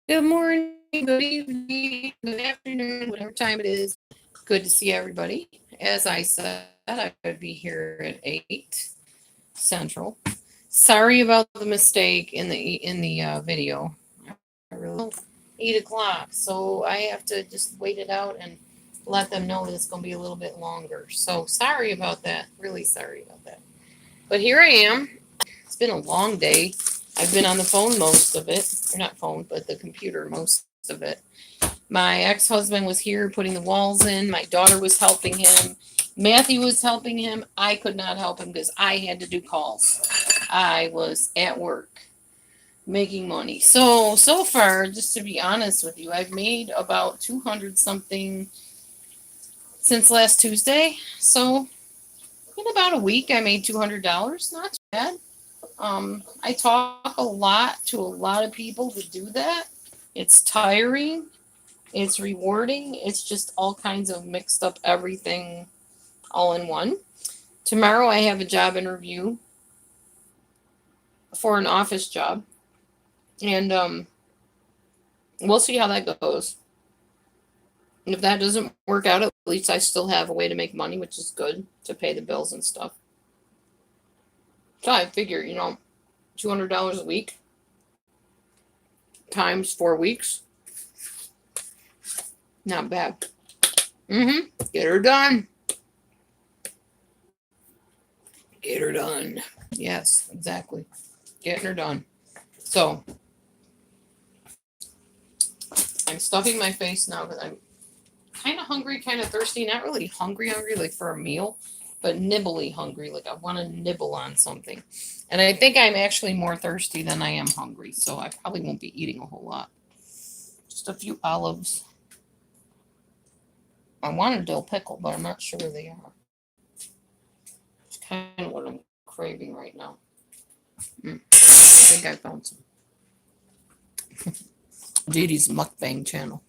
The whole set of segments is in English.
Good morning, good evening, good afternoon, whatever time it is. Good to see everybody. As I said, I would be here at 8 Central. Sorry about the mistake in the video. I really 8 o'clock, so I have to just wait it out and let them know that it's going to be a little bit longer. So sorry about that. Really sorry about that. But here I am. It's been a long day. I've been on the phone most of it, or not phone, but the computer most of it. My ex-husband was here putting the walls in. My daughter was helping him. Matthew was helping him. I could not help him because I had to do calls. I was at work making money. So far, just to be honest with you, I've made about 200 something since last Tuesday. So in about a week, I made $200. Not too bad. I talk a lot to a lot of people to do that. It's tiring. It's rewarding. It's just all kinds of mixed up everything all in one. Tomorrow I have a job interview for an office job, and we'll see how that goes. And if that doesn't work out, at least I still have a way to make money, which is good to pay the bills and stuff. So I figure, $200 a week times 4 weeks, not bad. Get her done. Get her done. Yes, exactly. Getting her done. So I'm stuffing my face now because I'm kind of hungry, kind of thirsty. Not really hungry like for a meal, but nibbly hungry. Like I want to nibble on something. And I think I'm actually more thirsty than I am hungry. So I probably won't be eating a whole lot. Just a few olives. I want a dill pickle, but I'm not sure where they are. It's kind of what I'm craving right now. I think I found some. Dee Dee's mukbang channel.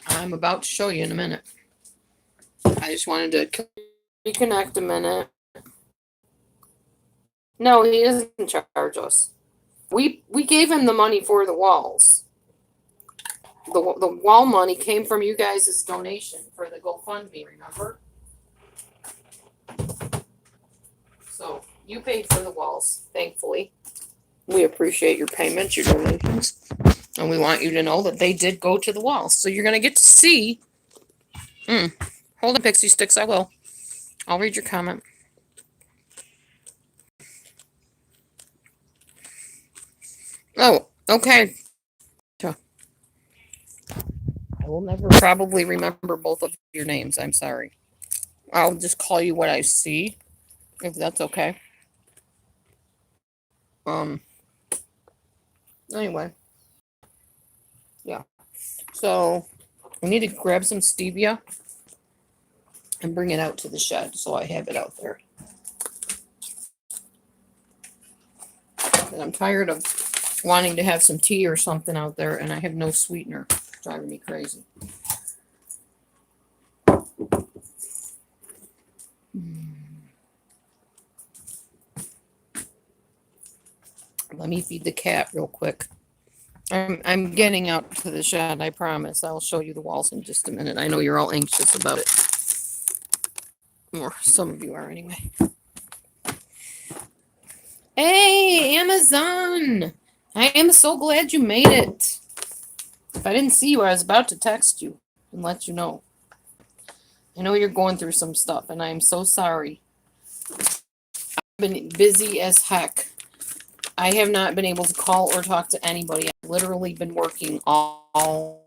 I'm about to show you in a minute. I just wanted to reconnect a minute. No, he doesn't charge us. We gave him the money for the walls. The wall money came from you guys' donation for the GoFundMe, remember? So you paid for the walls, thankfully. We appreciate your payments, your donations, and we want you to know that they did go to the walls. So you're gonna get to see. Hold on, Pixie Sticks. I will. I'll read your comment. Oh, okay. I will never probably remember both of your names. I'm sorry. I'll just call you what I see, if that's okay. Anyway, yeah. So I need to grab some stevia and bring it out to the shed so I have it out there. And I'm tired of wanting to have some tea or something out there, and I have no sweetener. It's driving me crazy. Let me feed the cat real quick. I'm getting out to the shed, I promise. I'll show you the walls in just a minute. I know you're all anxious about it. Or some of you are anyway. Hey, Amazon! I am so glad you made it. If I didn't see you, I was about to text you and let you know. I know you're going through some stuff, and I am so sorry. I've been busy as heck. I have not been able to call or talk to anybody. I've literally been working all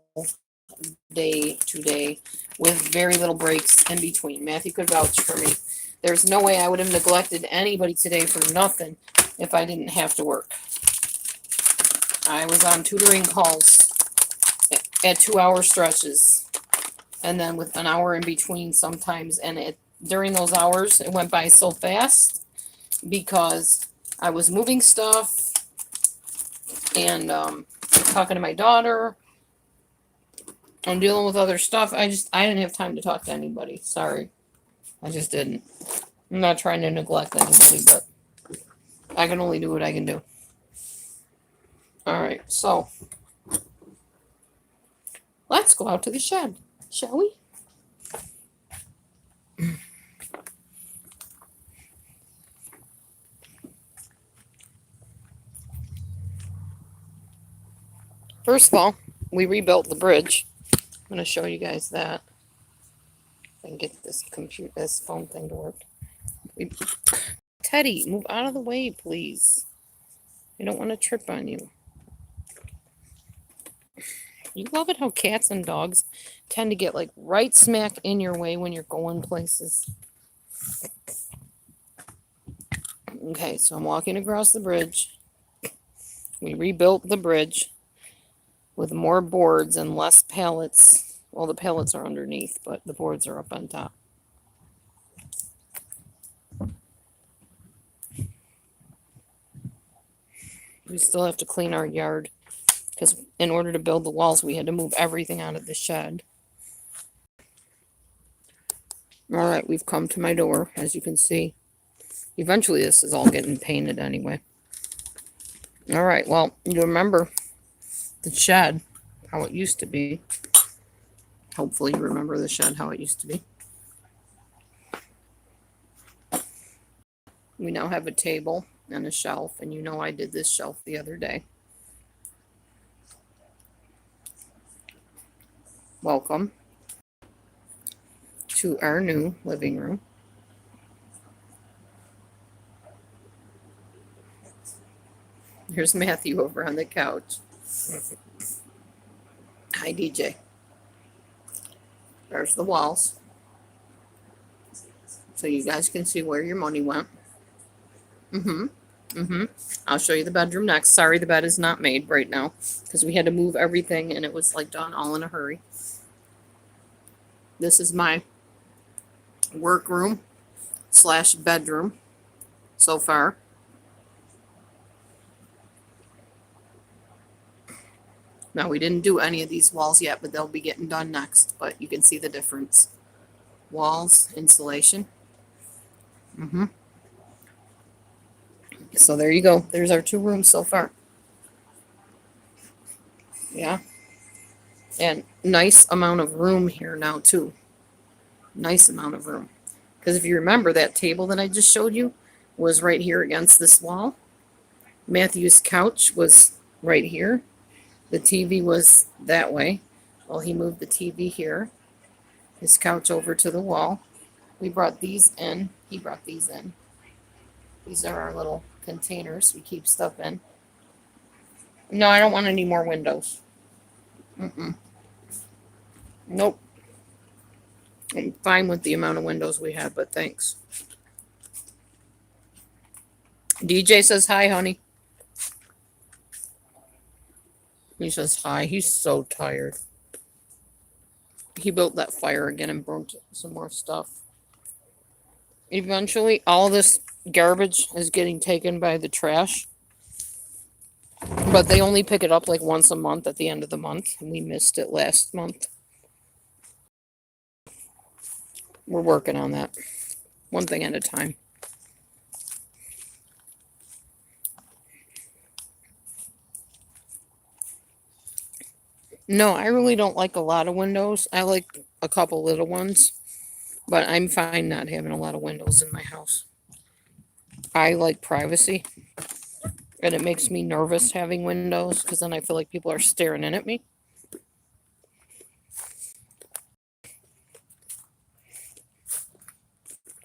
day today with very little breaks in between. Matthew could vouch for me. There's no way I would have neglected anybody today for nothing if I didn't have to work. I was on tutoring calls at 2 hour stretches, and then with an hour in between sometimes. And during those hours, it went by so fast because I was moving stuff and talking to my daughter and dealing with other stuff. I didn't have time to talk to anybody. Sorry. I just didn't. I'm not trying to neglect anybody, but I can only do what I can do. All right, so let's go out to the shed, shall we? First of all, we rebuilt the bridge. I'm going to show you guys that. If I can get this phone thing to work. Teddy, move out of the way, please. I don't want to trip on you. You love it how cats and dogs tend to get like right smack in your way when you're going places. Okay, so I'm walking across the bridge. We rebuilt the bridge with more boards and less pallets. Well, the pallets are underneath, but the boards are up on top. We still have to clean our yard because in order to build the walls, we had to move everything out of the shed. All right, we've come to my door, as you can see. Eventually, this is all getting painted anyway. All right, well, you remember the shed, how it used to be. Hopefully you remember the shed, how it used to be. We now have a table and a shelf, and you know I did this shelf the other day. Welcome to our new living room. Here's Matthew over on the couch. Hi, DJ. There's the walls. So you guys can see where your money went. I'll show you the bedroom next. Sorry, the bed is not made right now because we had to move everything and it was like done all in a hurry. This is my workroom / bedroom so far. Now, we didn't do any of these walls yet, but they'll be getting done next. But you can see the difference. Walls, insulation. So there you go. There's our 2 rooms so far. Yeah. And nice amount of room here now, too. Nice amount of room. Because if you remember, that table that I just showed you was right here against this wall. Matthew's couch was right here. The TV was that way. Well, he moved the TV here. His couch over to the wall. We brought these in. He brought these in. These are our little containers we keep stuff in. No, I don't want any more windows. Nope. I'm fine with the amount of windows we have, but thanks. DJ says hi, honey. He says hi. He's so tired. He built that fire again and broke some more stuff. Eventually, all this garbage is getting taken by the trash. But they only pick it up like once a month at the end of the month. And we missed it last month. We're working on that. One thing at a time. No, I really don't like a lot of windows. I like a couple little ones. But I'm fine not having a lot of windows in my house. I like privacy. And it makes me nervous having windows because then I feel like people are staring in at me.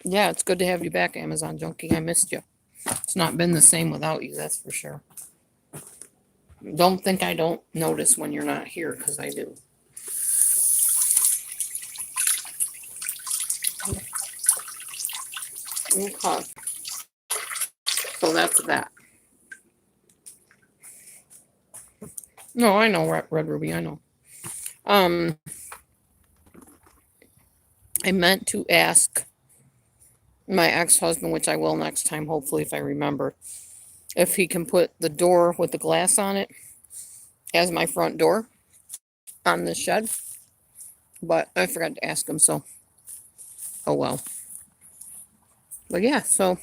Yeah, it's good to have you back, Amazon Junkie. I missed you. It's not been the same without you, that's for sure. Don't think I don't notice when you're not here, because I do. Okay. So that's that. No, I know, Red Ruby, I know. I meant to ask my ex-husband, which I will next time, hopefully, if I remember, if he can put the door with the glass on it as my front door on the shed. But I forgot to ask him, so oh well. But yeah, so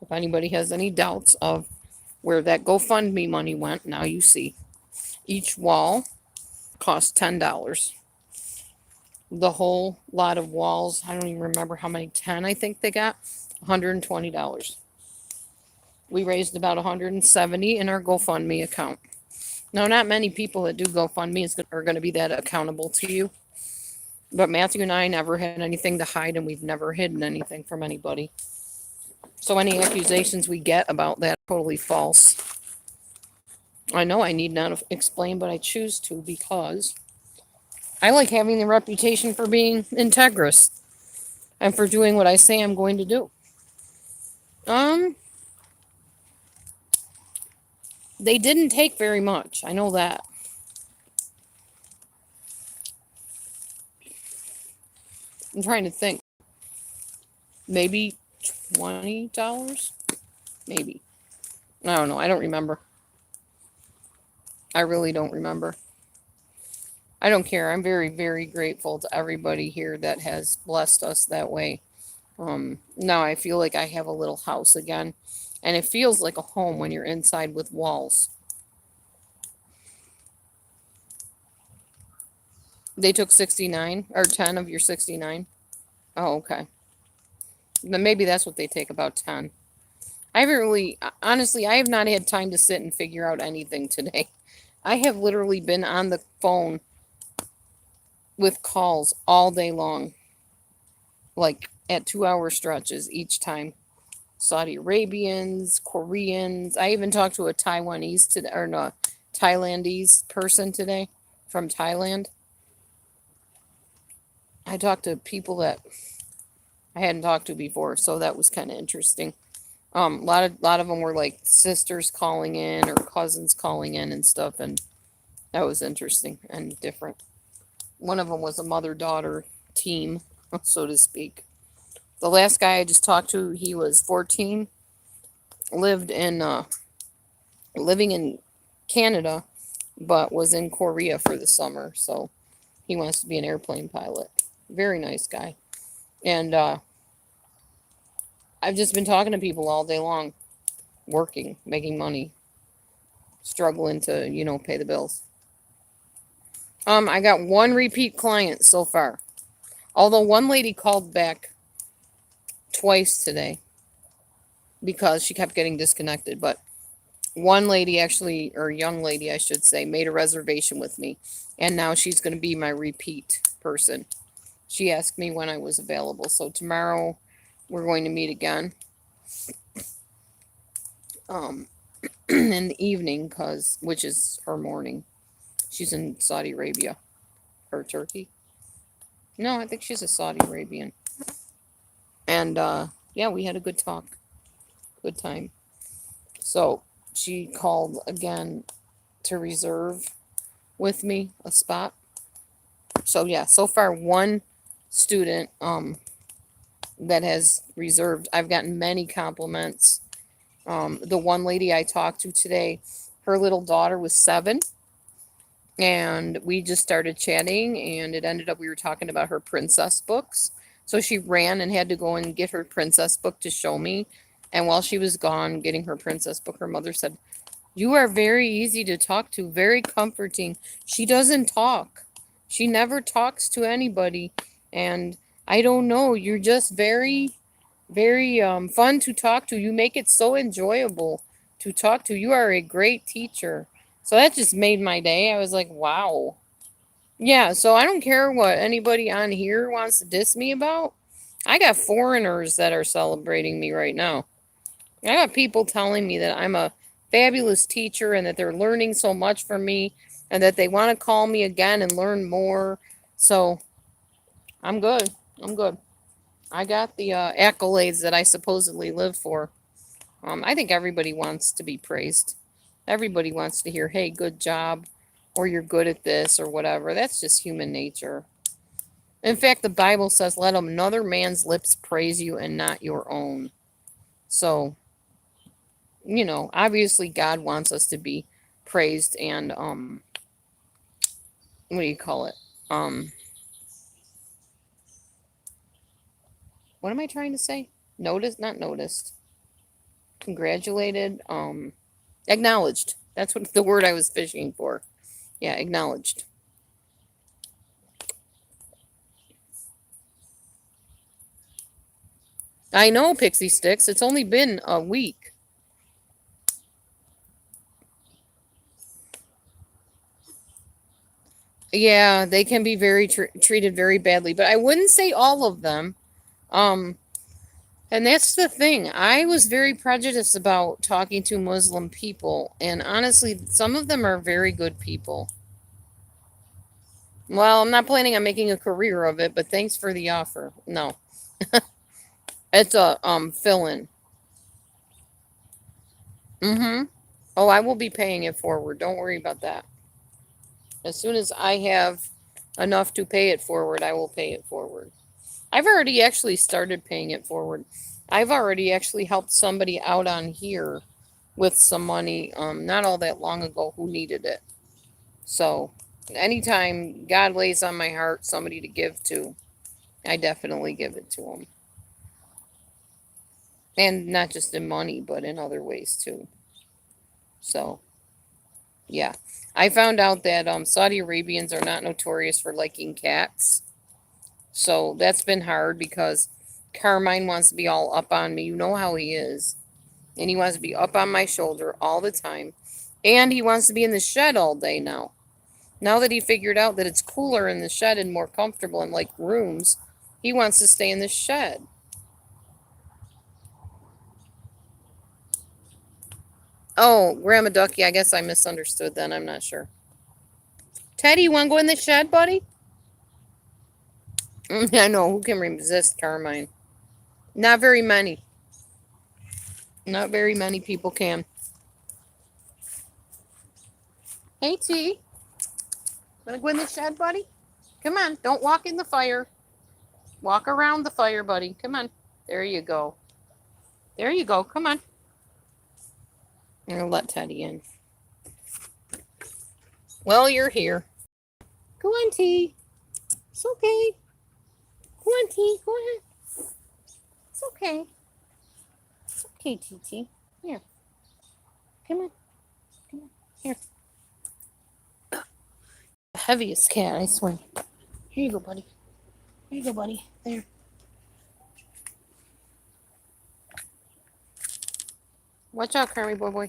if anybody has any doubts of where that GoFundMe money went, now you see. Each wall cost $10. The whole lot of walls, I don't even remember how many, 10 I think they got, $120. We raised about 170 in our GoFundMe account. Now, not many people that do GoFundMe are going to be that accountable to you. But Matthew and I never had anything to hide, and we've never hidden anything from anybody. So any accusations we get about that are totally false. I know I need not explain, but I choose to because I like having the reputation for being integrous and for doing what I say I'm going to do. Um, they didn't take very much. I know that. I'm trying to think. Maybe $20? Maybe. I don't know. I don't remember. I really don't remember. I don't care. I'm very, very grateful to everybody here that has blessed us that way. Now I feel like I have a little house again, and it feels like a home when you're inside with walls. They took 69 or 10 of your 69. Oh, okay. Then maybe that's what they take, about 10. I haven't really, honestly, I have not had time to sit and figure out anything today. I have literally been on the phone with calls all day long, like at 2 hour stretches each time. Saudi Arabians, Koreans. I even talked to a Taiwanese today, or no, Thailandese person today from Thailand. I talked to people that I hadn't talked to before, so that was kind of interesting. A lot of them were like sisters calling in or cousins calling in and stuff, and that was interesting and different. One of them was a mother-daughter team, so to speak. The last guy I just talked to, he was 14, lived in living in Canada, but was in Korea for the summer, so he wants to be an airplane pilot. Very nice guy. And I've just been talking to people all day long, working, making money, struggling to, pay the bills. I got one repeat client so far. Although one lady called back twice today because she kept getting disconnected, but one lady actually, or young lady, I should say, made a reservation with me, and now she's going to be my repeat person. She asked me when I was available, so tomorrow we're going to meet again. Um, in the evening, which is her morning. She's in Saudi Arabia or Turkey. No, I think she's a Saudi Arabian. And yeah, we had a good talk, good time. So she called again to reserve with me a spot. So yeah, so far one student that has reserved. I've gotten many compliments. The one lady I talked to today, her little daughter was 7, and we just started chatting, and it ended up we were talking about her princess books. So she ran and had to go and get her princess book to show me. And while she was gone getting her princess book, her mother said, "You are very easy to talk to, very comforting." She doesn't talk. She never talks to anybody. And I don't know, you're just very, very fun to talk to. You make it so enjoyable to talk to. You are a great teacher. So that just made my day. I was like, wow. Yeah, so I don't care what anybody on here wants to diss me about. I got foreigners that are celebrating me right now. I got people telling me that I'm a fabulous teacher and that they're learning so much from me and that they want to call me again and learn more. So I'm good. I'm good. I got the accolades that I supposedly live for. I think everybody wants to be praised. Everybody wants to hear, "Hey, good job," or "You're good at this," or whatever. That's just human nature. In fact, the Bible says, "Let another man's lips praise you and not your own." So, obviously God wants us to be praised and what do you call it? Um what am I trying to say? Noticed, not noticed. Congratulated, acknowledged. That's what the word I was fishing for. Yeah, acknowledged. I know, Pixie Sticks. It's only been a week. Yeah, they can be very treated very badly, but I wouldn't say all of them. Um, and that's the thing. I was very prejudiced about talking to Muslim people, and honestly, some of them are very good people. Well, I'm not planning on making a career of it, but thanks for the offer. No, it's a fill-in. Mm-hmm. Oh, I will be paying it forward. Don't worry about that. As soon as I have enough to pay it forward, I will pay it forward. I've already actually started paying it forward. I've already actually helped somebody out on here with some money not all that long ago who needed it. So, anytime God lays on my heart somebody to give to, I definitely give it to them. And not just in money, but in other ways too. So, yeah. I found out that Saudi Arabians are not notorious for liking cats. So that's been hard because Carmine wants to be all up on me. You know how he is. And he wants to be up on my shoulder all the time. And he wants to be in the shed all day now. Now that he figured out that it's cooler in the shed and more comfortable and like rooms, he wants to stay in the shed. Oh, Grandma Ducky, I guess I misunderstood then. I'm not sure. Teddy, you want to go in the shed, buddy? I know. Who can resist Carmine? Not very many. Not very many people can. Hey, T. Want to go in the shed, buddy? Come on. Don't walk in the fire. Walk around the fire, buddy. Come on. There you go. There you go. Come on. I'm going to let Teddy in. Well, you're here. Go on, T. It's okay. Go on, T. Go ahead. It's okay. It's okay, TT. Here. Come on. Come on. Here. The heaviest cat, I swear. Here you go, buddy. Here you go, buddy. There. Watch out, Carmy boy.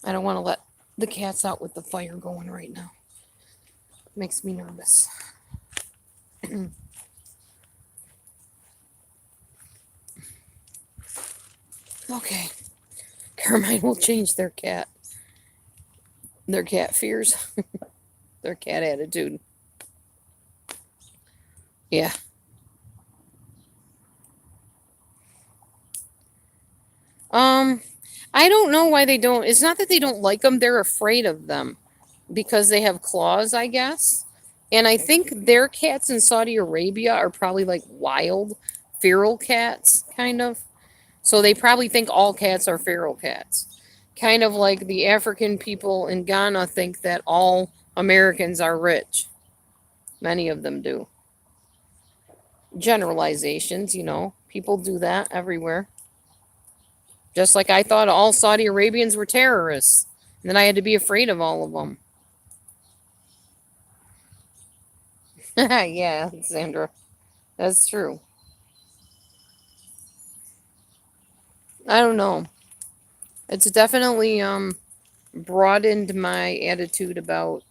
I don't want to let the cats out with the fire going right now. It makes me nervous. Okay. Carmine will change their cat fears, their cat attitude. Yeah. I don't know why they don't. It's not that they don't like them, they're afraid of them because they have claws, I guess. And I think their cats in Saudi Arabia are probably like wild, feral cats, kind of. So they probably think all cats are feral cats. Kind of like the African people in Ghana think that all Americans are rich. Many of them do. Generalizations, people do that everywhere. Just like I thought all Saudi Arabians were terrorists. And then I had to be afraid of all of them. Yeah, Sandra. That's true. I don't know. It's definitely broadened my attitude about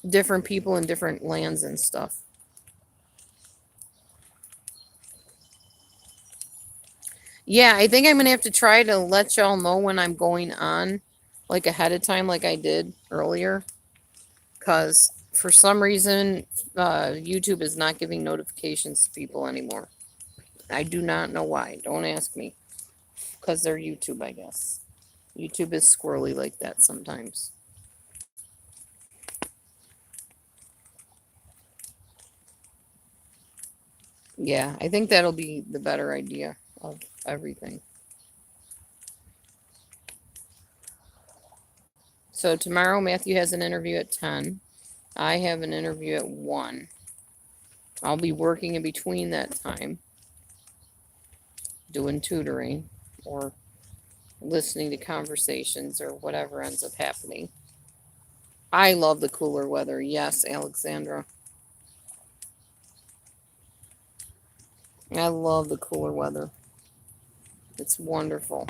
different people in different lands and stuff. Yeah, I think I'm gonna have to try to let y'all know when I'm going on, like ahead of time, like I did earlier. Because for some reason, YouTube is not giving notifications to people anymore. I do not know why. Don't ask me. Because they're YouTube, I guess. YouTube is squirrely like that sometimes. Yeah, I think that'll be the better idea of everything. So tomorrow, Matthew has an interview at 10. I have an interview at 1. I'll be working in between that time, doing tutoring or listening to conversations or whatever ends up happening. I love the cooler weather. Yes, Alexandra. I love the cooler weather. It's wonderful.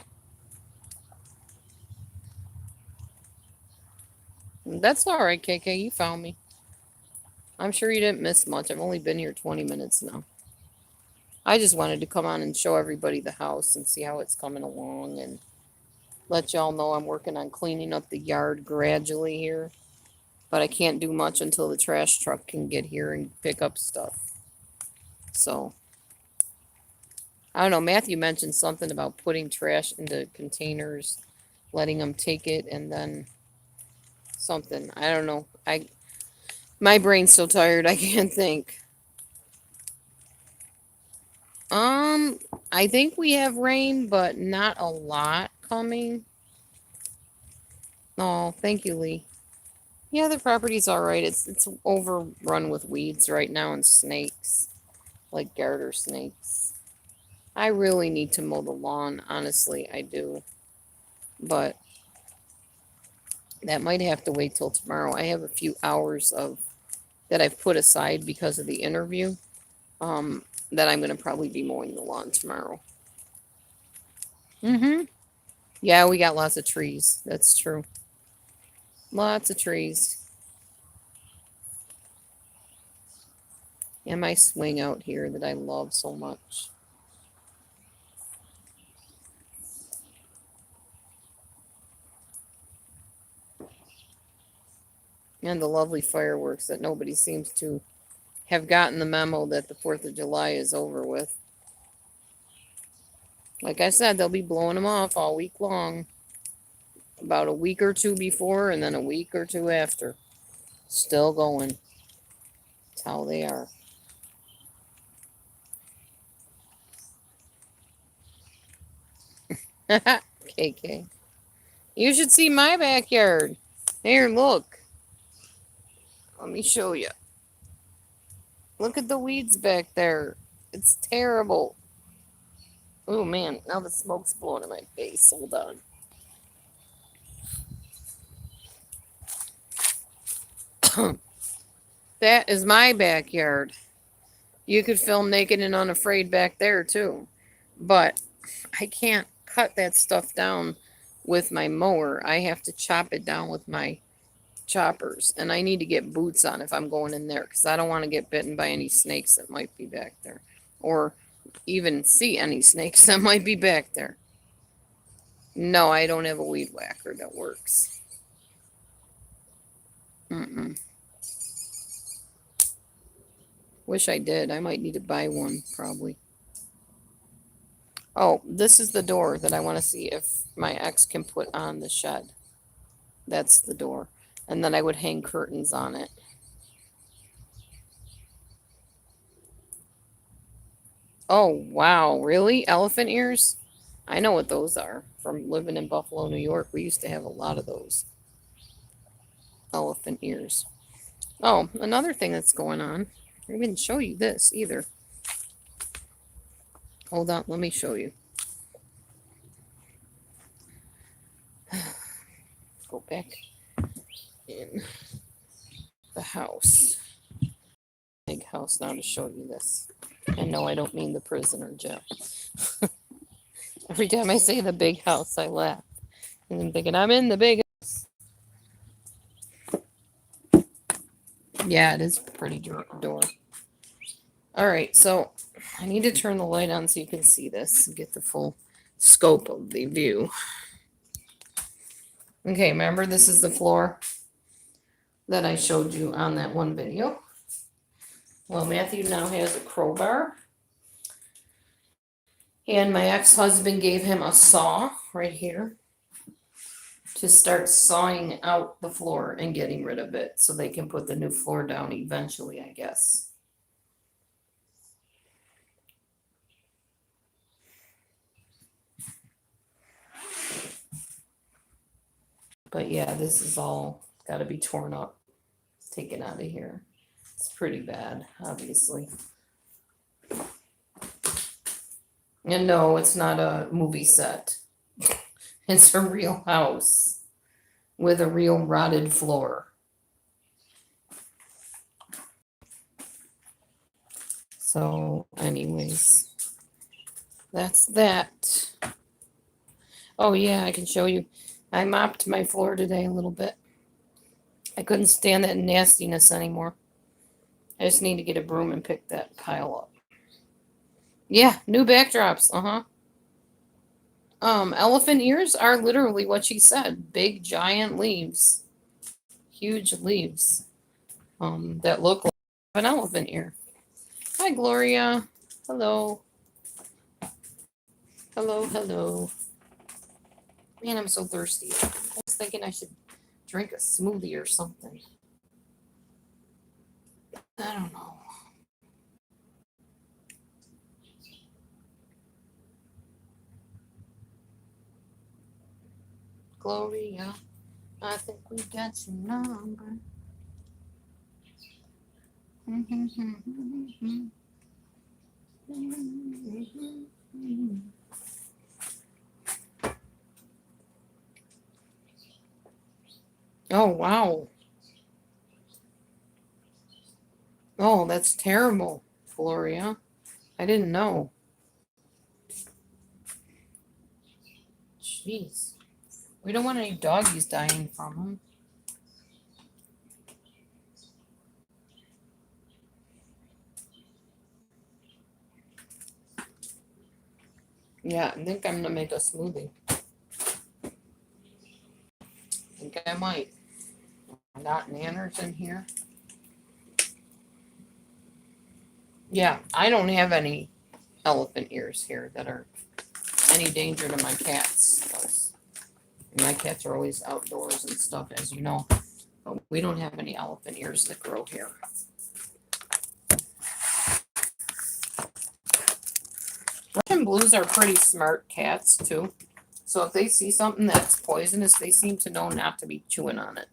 That's all right, KK. You found me. I'm sure you didn't miss much. I've only been here 20 minutes now. I just wanted to come on and show everybody the house and see how it's coming along and let y'all know I'm working on cleaning up the yard gradually here. But I can't do much until the trash truck can get here and pick up stuff. So, I don't know. Matthew mentioned something about putting trash into containers, letting them take it, and then something. I don't know. My brain's so tired I can't think. I think we have rain, but not a lot coming. Oh, thank you, Lee. Yeah, the property's all right. It's overrun with weeds right now and snakes, like garter snakes. I really need to mow the lawn, honestly, I do. But that might have to wait till tomorrow. I have a few hours of that I've put aside because of the interview. That I'm gonna probably be mowing the lawn tomorrow. Mm-hmm. Yeah, we got lots of trees. That's true. Lots of trees. And my swing out here that I love so much. And the lovely fireworks that nobody seems to have gotten the memo that the 4th of July is over with. Like I said, they'll be blowing them off all week long. About a week or two before, and then a week or two after. Still going. That's how they are. KK. You should see my backyard. Here, look. Let me show you. Look at the weeds back there. It's terrible. Oh man, now the smoke's blowing in my face. Hold on. That is my backyard. You could film Naked and Unafraid back there too. But I can't cut that stuff down with my mower. I have to chop it down with my choppers. And I need to get boots on if I'm going in there because I don't want to get bitten by any snakes that might be back there. Or even see any snakes that might be back there. No, I don't have a weed whacker that works. Mm-mm. Wish I did. I might need to buy one, probably. Oh, this is the door that I want to see if my ex can put on the shed. That's the door. And then I would hang curtains on it. Oh, wow. Really? Elephant ears? I know what those are. From living in Buffalo, New York, we used to have a lot of those elephant ears. Oh, another thing that's going on. I didn't show you this either. Hold on, let me show you. Go back in the house. Big house now to show you this. And no, I don't mean the prison or jail. Every time I say the big house, I laugh. And I'm thinking, I'm in the big house. Yeah, it is a pretty door. All right, so I need to turn the light on so you can see this and get the full scope of the view. Okay, remember this is the floor that I showed you on that one video. Well, Matthew now has a crowbar. And my ex-husband gave him a saw right here to start sawing out the floor and getting rid of it so they can put the new floor down eventually, I guess. But yeah, this is all got to be torn up, taken out of here. It's pretty bad, obviously. And no, it's not a movie set. It's a real house with a real rotted floor. So, anyways, that's that. Oh, yeah, I can show you. I mopped my floor today a little bit. I couldn't stand that nastiness anymore. I just need to get a broom and pick that pile up. Yeah, new backdrops. Elephant ears are literally what she said. Big, giant leaves. Huge leaves. That look like an elephant ear. Hi, Gloria. Hello. Hello, hello. Man, I'm so thirsty. I was thinking I should drink a smoothie or something. I don't know. Gloria, I think we got your number. Oh, wow. Oh, that's terrible, Gloria. I didn't know. Jeez. We don't want any doggies dying from them. Yeah, I think I'm gonna make a smoothie. I think I might. I got nanners in here. Yeah, I don't have any elephant ears here that are any danger to my cats. 'Cause my cats are always outdoors and stuff, as you know. But we don't have any elephant ears that grow here. Russian blues are pretty smart cats too. So if they see something that's poisonous, they seem to know not to be chewing on it.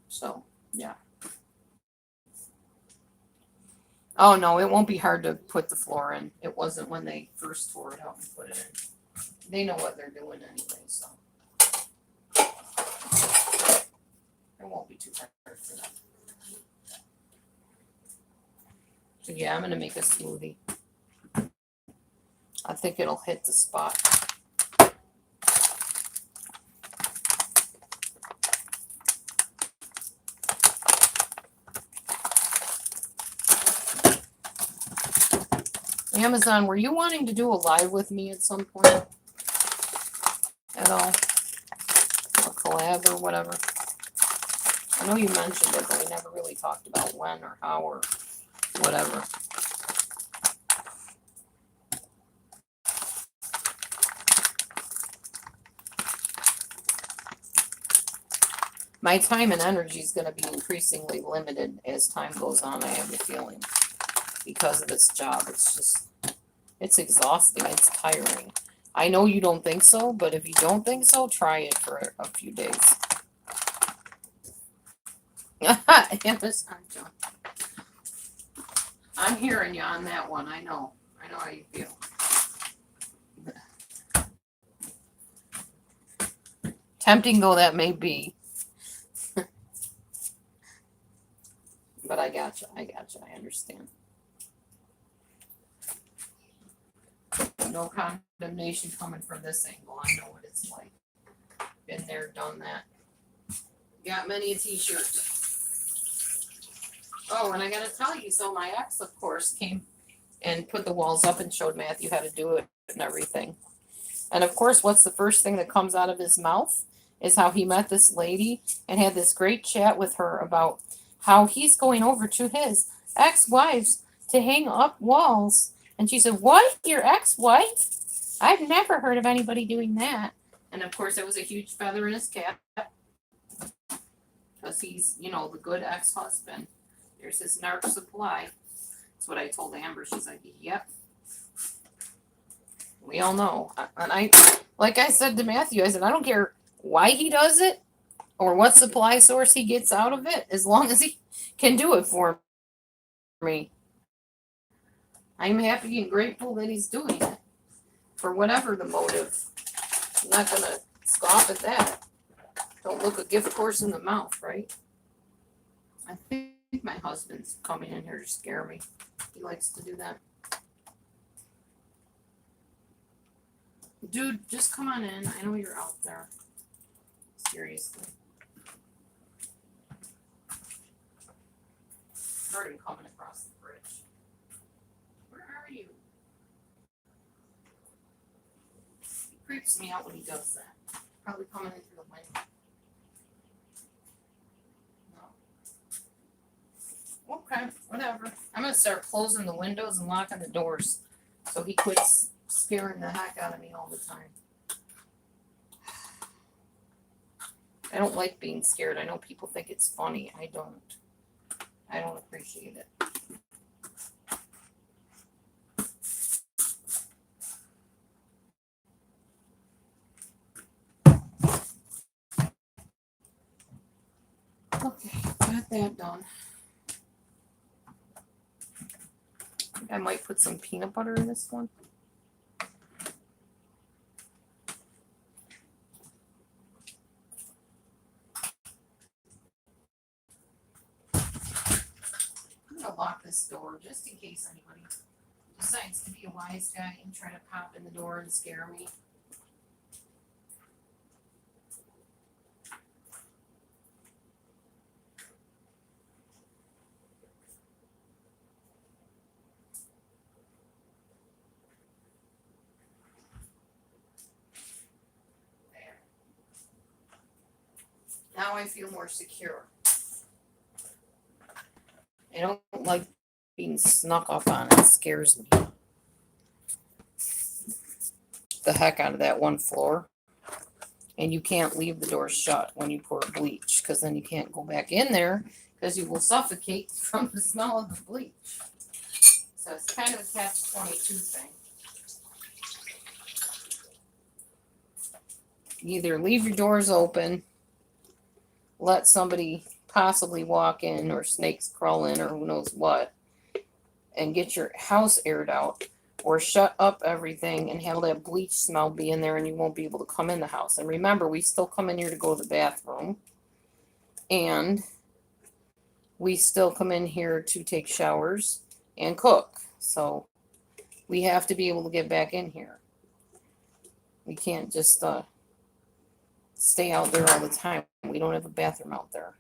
So, yeah. Oh no, it won't be hard to put the floor in. It wasn't when they first tore it out and put it in. They know what they're doing anyway, so it won't be too hard for them. So yeah, I'm gonna make a smoothie. I think it'll hit the spot. Amazon, were you wanting to do a live with me at some point? At all? A collab or whatever? I know you mentioned it, but we never really talked about when or how or whatever. My time and energy is going to be increasingly limited as time goes on, I have the feeling, because of this job. It's just, it's exhausting. It's tiring. I know you don't think so, but if you don't think so, try it for a few days. Amazon, John. I'm hearing you on that one. I know how you feel. Tempting though that may be. But I gotcha. I understand. No condemnation coming from this angle. I know what it's like. Been there, done that. Got many a t-shirt. Oh, and I gotta tell you, so my ex, of course, came and put the walls up and showed Matthew how to do it and everything. And of course, what's the first thing that comes out of his mouth is how he met this lady and had this great chat with her about how he's going over to his ex-wives to hang up walls. And she said, "What? Your ex-wife? I've never heard of anybody doing that." And of course, it was a huge feather in his cap because he's, the good ex-husband. There's his narc supply. That's what I told Amber. She's like, "Yep. We all know." And like I said to Matthew, I said, "I don't care why he does it. or what supply source he gets out of it, as long as he can do it for me. I'm happy and grateful that he's doing it for whatever the motive. I'm not going to scoff at that. Don't look a gift horse in the mouth, right? I think my husband's coming in here to scare me. He likes to do that. Dude, just come on in. I know you're out there. Seriously. Heard him coming across the bridge. Where are you? He creeps me out when he does that. Probably coming in through the window. No. Okay, whatever. I'm gonna start closing the windows and locking the doors so he quits scaring the heck out of me all the time. I don't like being scared. I know people think it's funny. I don't. I don't appreciate it. Okay, got that done. I think I might put some peanut butter in this one. I'm gonna lock this door just in case anybody decides to be a wise guy and try to pop in the door and scare me. There. Now I feel more secure. I don't like being snuck up on. It scares me the heck out of that one floor. And you can't leave the door shut when you pour bleach, because then you can't go back in there because you will suffocate from the smell of the bleach. So it's kind of a catch-22 thing. You either leave your doors open, let somebody possibly walk in, or snakes crawl in, or who knows what, and get your house aired out, or shut up everything and have that bleach smell be in there and you won't be able to come in the house. And remember, we still come in here to go to the bathroom, and we still come in here to take showers and cook. So we have to be able to get back in here. We can't just stay out there all the time. We don't have a bathroom out there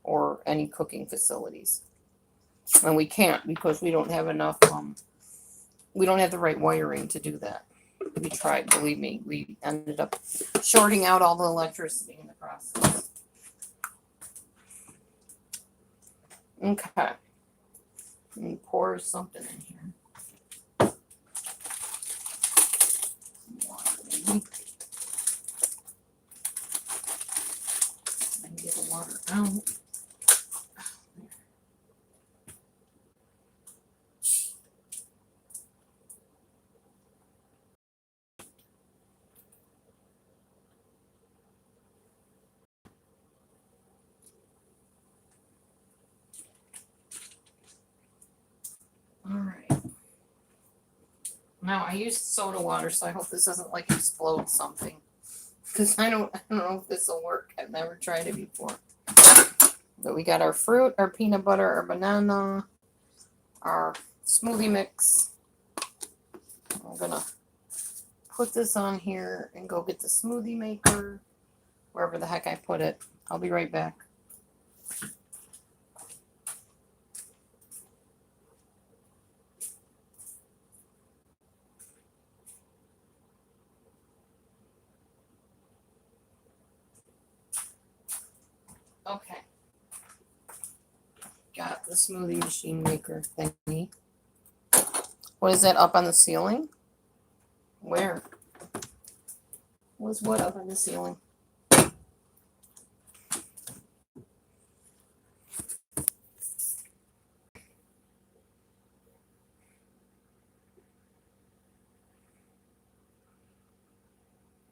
or any cooking facilities. And we can't because we don't have enough, we don't have the right wiring to do that. We tried, believe me. We ended up shorting out all the electricity in the process. Okay. Let me pour something in here. Water, maybe. I can get the water out. All right. Now I used soda water, so I hope this doesn't like explode something. Because I don't know if this will work. I've never tried it before. But we got our fruit, our peanut butter, our banana, our smoothie mix. I'm gonna put this on here and go get the smoothie maker, wherever the heck I put it. I'll be right back. Okay. Got the smoothie machine maker thingy. What is that up on the ceiling? Where? Was what up on the ceiling?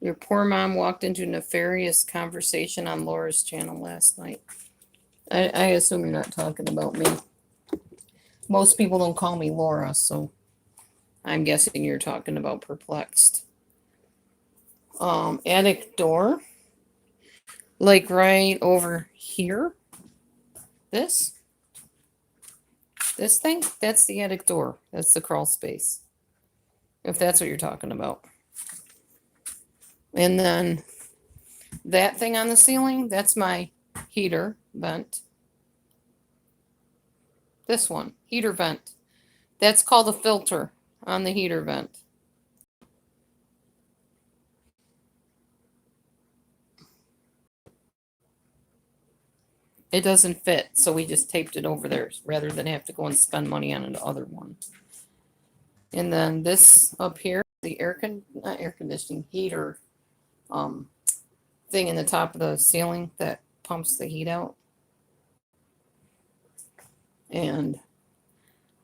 Your poor mom walked into a nefarious conversation on Laura's channel last night. I assume you're not talking about me. Most people don't call me Laura, so I'm guessing you're talking about Perplexed. Attic door. Like right over here. This thing, that's the attic door. That's the crawl space. If that's what you're talking about. And then that thing on the ceiling, that's my heater vent. This one, heater vent. That's called a filter on the heater vent. It doesn't fit, so we just taped it over there rather than have to go and spend money on another one. And then this up here, the not air conditioning, heater thing in the top of the ceiling that pumps the heat out. And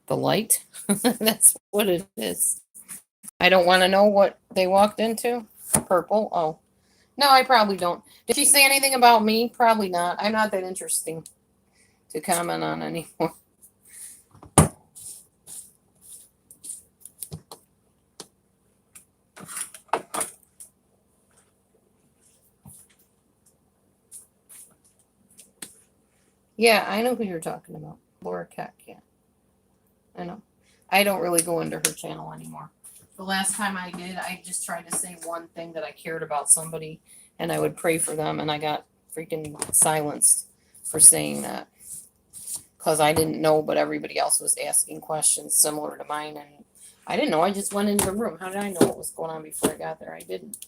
the light, that's what it is. I don't want to know what they walked into. Purple. Oh, no, I probably don't. Did she say anything about me? Probably not. I'm not that interesting to comment on anymore. Yeah, I know who you're talking about. Laura Keck, yeah. I know. I don't really go into her channel anymore. The last time I did, I just tried to say one thing that I cared about somebody, and I would pray for them, and I got freaking silenced for saying that. Because I didn't know, but everybody else was asking questions similar to mine, and I didn't know. I just went into the room. How did I know what was going on before I got there? I didn't.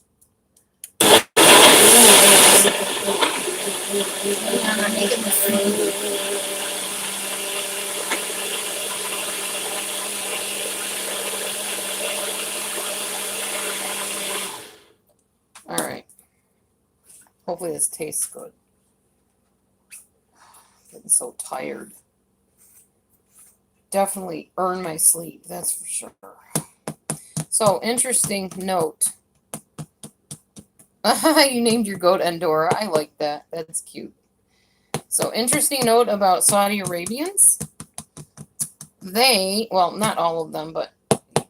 All right. Hopefully this tastes good. Getting so tired. Definitely earn my sleep, that's for sure. So, interesting note. You named your goat Endora. I like that. That's cute. So, interesting note about Saudi Arabians. They, well, not all of them, but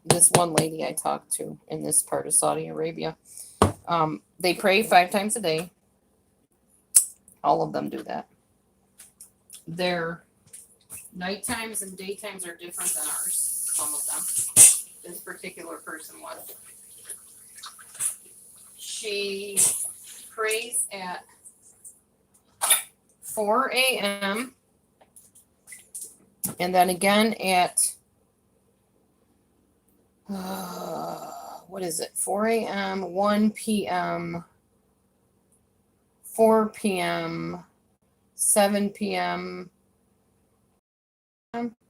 this one lady I talked to in this part of Saudi Arabia, they pray 5 times a day. All of them do that. Their night times and day times are different than ours, some of them. This particular person was. She prays at 4 a.m. and then again at, what is it, 4 a.m., 1 p.m., 4 p.m., 7 p.m.,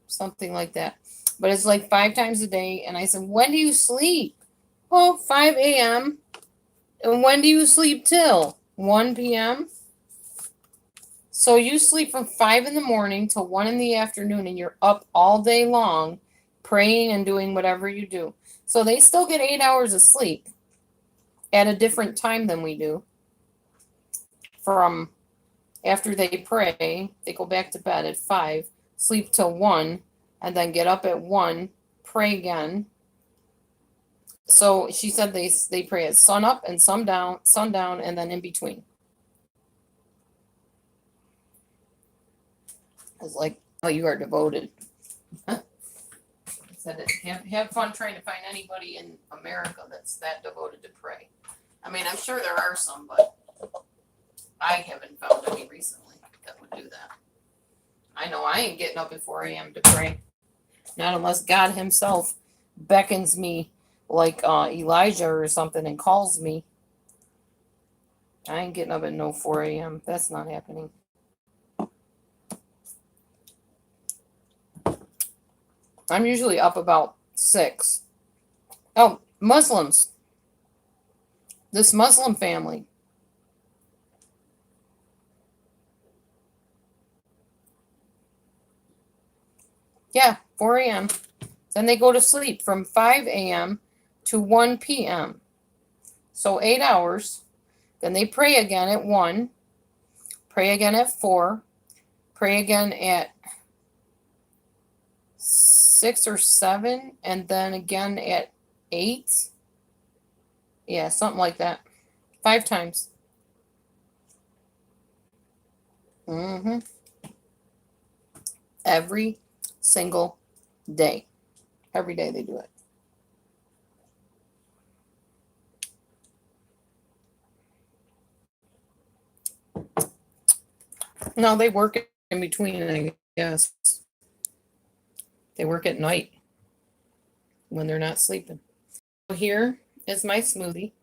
something like that. But it's like 5 times a day. And I said, when do you sleep? Oh, 5 a.m. And when do you sleep till? 1 p.m.? So you sleep from 5 in the morning till 1 in the afternoon, and you're up all day long praying and doing whatever you do. So they still get 8 hours of sleep at a different time than we do. From after they pray, they go back to bed at 5, sleep till 1, and then get up at 1, pray again. So she said they pray at sun up and sundown, and then in between. I was like, oh, you are devoted. I said, have fun trying to find anybody in America that's that devoted to pray. I mean, I'm sure there are some, but I haven't found any recently that would do that. I know I ain't getting up at 4 a.m. to pray. Not unless God himself beckons me like Elijah or something and calls me. I ain't getting up at no 4 a.m. That's not happening. I'm usually up about 6. Oh, Muslims. This Muslim family. Yeah, 4 a.m. Then they go to sleep from 5 a.m. to 1 p.m. So 8 hours. Then they pray again at 1, pray again at 4, pray again at 6 or 7, and then again at 8. Yeah, something like that. 5 times. Mm-hmm. Every single day. Every day they do it. No, they work in between, I guess. They work at night when they're not sleeping. Here is my smoothie.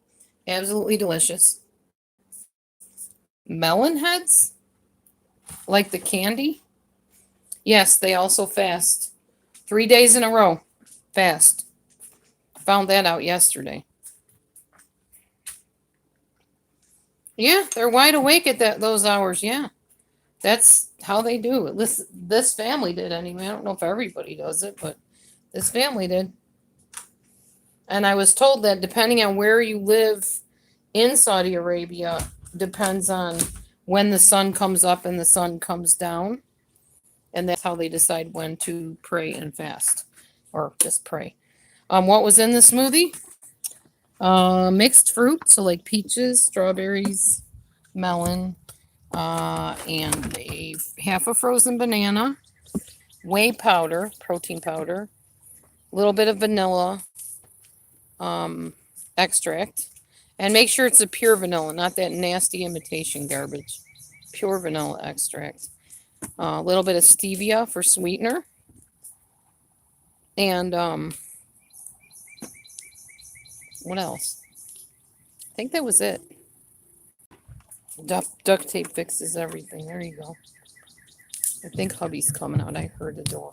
Absolutely delicious. Melon heads? Like the candy? Yes, they also fast. 3 days in a row. Fast. Found that out yesterday. Yeah, they're wide awake at those hours. Yeah. That's how they do it. This family did anyway. I don't know if everybody does it, but this family did. And I was told that depending on where you live in Saudi Arabia, depends on when the sun comes up and the sun comes down. And that's how they decide when to pray and fast, or just pray. What was in the smoothie? Mixed fruit, so like peaches, strawberries, melon, and half a frozen banana, whey powder, protein powder, a little bit of vanilla extract, and make sure it's a pure vanilla, not that nasty imitation garbage. Pure vanilla extract. A little bit of stevia for sweetener, and what else? I think that was it. Duct tape fixes everything. There you go. I think hubby's coming out. I heard the door.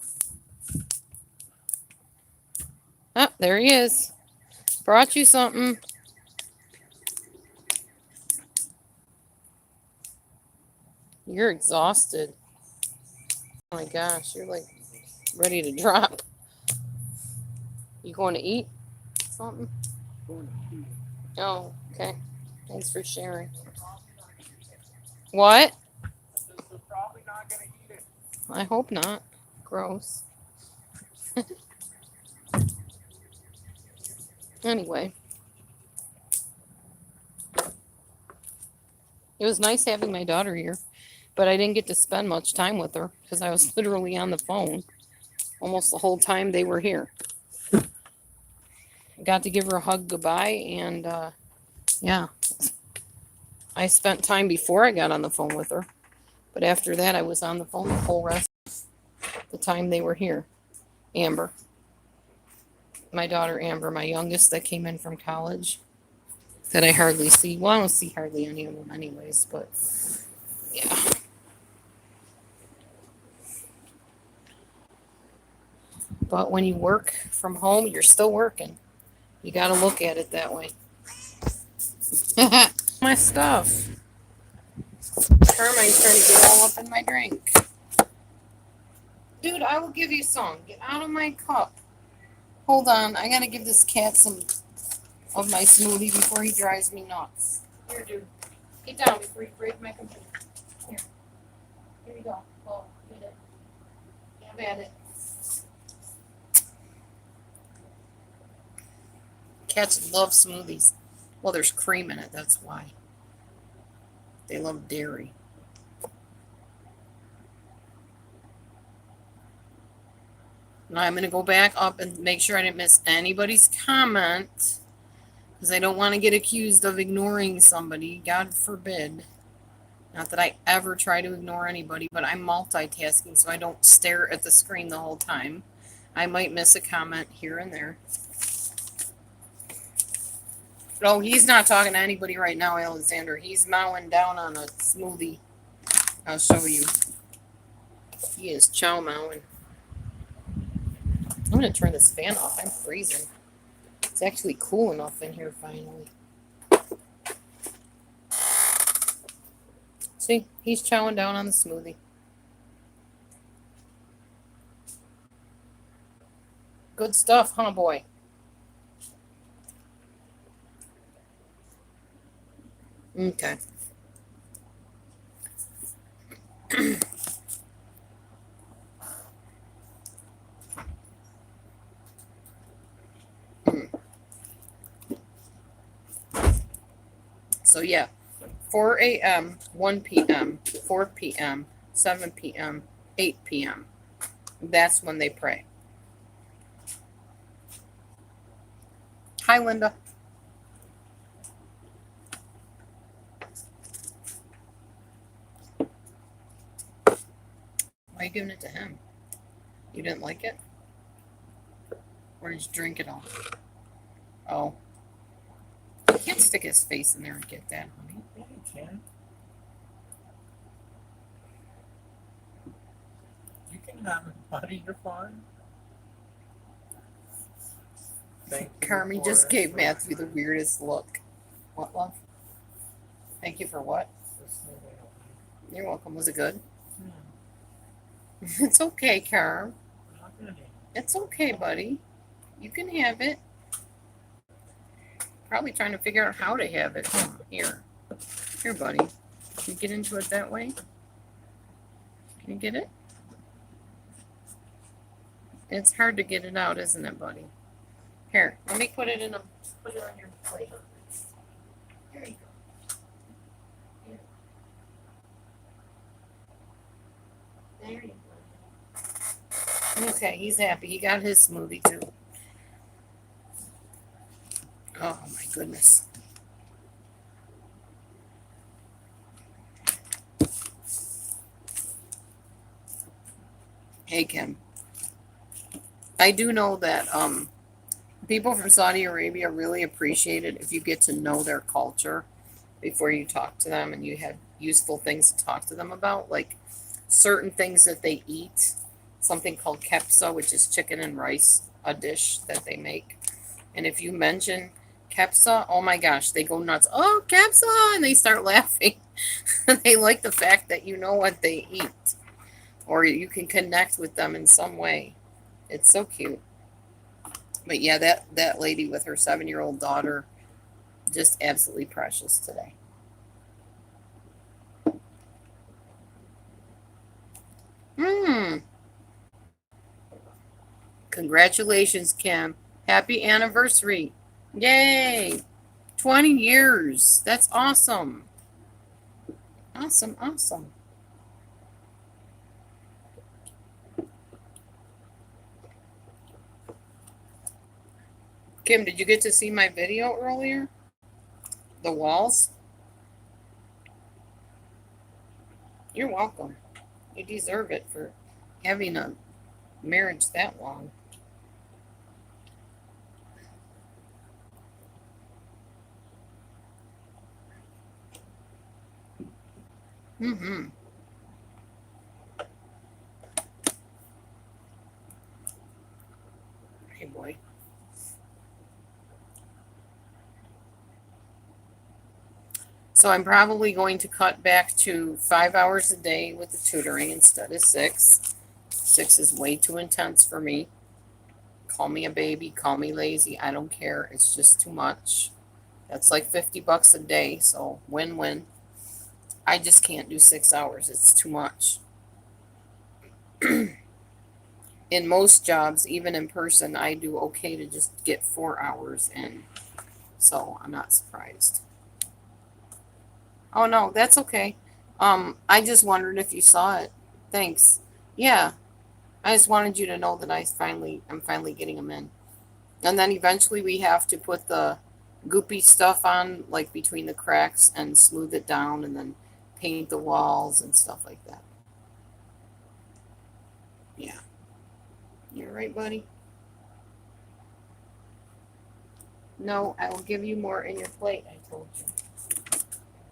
Ah, there he is. Brought you something. You're exhausted. Oh my gosh, you're like ready to drop. You going to eat something? Oh, okay. Thanks for sharing. What? I hope not. Gross. Anyway, it was nice having my daughter here, but I didn't get to spend much time with her because I was literally on the phone almost the whole time they were here. Got to give her a hug goodbye, and yeah, I spent time before I got on the phone with her, but after that I was on the phone the whole rest of the time they were here. Amber, my daughter Amber, my youngest that came in from college, that I hardly see. Well, I don't see hardly any of them anyways, but yeah. But when you work from home, you're still working. You got to look at it that way. My stuff. Carmine's trying to get all up in my drink. Dude, I will give you some. Get out of my cup. Hold on. I got to give this cat some of my smoothie before he drives me nuts. Here, dude. Get down before you break my computer. Here. Here you go. Oh, get it. Have at it. Cats love smoothies. Well, there's cream in it. That's why. They love dairy. Now I'm going to go back up and make sure I didn't miss anybody's comment, because I don't want to get accused of ignoring somebody. God forbid. Not that I ever try to ignore anybody, but I'm multitasking, so I don't stare at the screen the whole time. I might miss a comment here and there. Oh, he's not talking to anybody right now, Alexander. He's mowing down on a smoothie. I'll show you. He is chow mowing. I'm going to turn this fan off. I'm freezing. It's actually cool enough in here finally. See, he's chowing down on the smoothie. Good stuff, huh, boy? Okay. So yeah, 4 a.m., 1 p.m., 4 p.m., 7 p.m., 8 p.m. That's when they pray. Hi, Linda. Why are you giving it to him? You didn't like it? Or did you drink it all? Oh. You can't stick his face in there and get that, honey. Yeah, you can. You can have it, buddy. You're fine. Thank you. Carmi just gave Matthew the weirdest look. What, love? Thank you for what? You're welcome. Was it good? It's okay, Carm. It's okay, buddy. You can have it. Probably trying to figure out how to have it. Here. Here, buddy. Can you get into it that way? Can you get it? It's hard to get it out, isn't it, buddy? Here, let me put it put it on your plate. There you go. Here. There you go. Okay, he's happy. He got his smoothie too. Oh my goodness. Hey, Kim. I do know that people from Saudi Arabia really appreciate it if you get to know their culture before you talk to them and you have useful things to talk to them about, like certain things that they eat, something called kepsa, which is chicken and rice, a dish that they make. And if you mention kepsa, oh my gosh, they go nuts. Oh, kepsa! And they start laughing. They like the fact that you know what they eat or you can connect with them in some way. It's so cute. But yeah, that lady with her 7-year-old daughter, just absolutely precious today. Congratulations, Kim. Happy anniversary. Yay. 20 years. That's awesome. Awesome, awesome. Kim, did you get to see my video earlier? The walls? You're welcome. You deserve it for having a marriage that long. Mm-hmm. Hey, boy. So I'm probably going to cut back to 5 hours a day with the tutoring instead of 6. 6 is way too intense for me. Call me a baby, call me lazy. I don't care. It's just too much. That's like $50 a day, so win-win. I just can't do 6 hours. It's too much. In most jobs, even in person, I do okay to just get 4 hours in. So I'm not surprised. Oh no, that's okay. I just wondered if you saw it. Thanks. Yeah, I just wanted you to know that I'm finally getting them in. And then eventually we have to put the goopy stuff on, like between the cracks, and smooth it down, and then paint the walls and stuff like that. Yeah, you're right, buddy. No, I will give you more in your plate. I told you.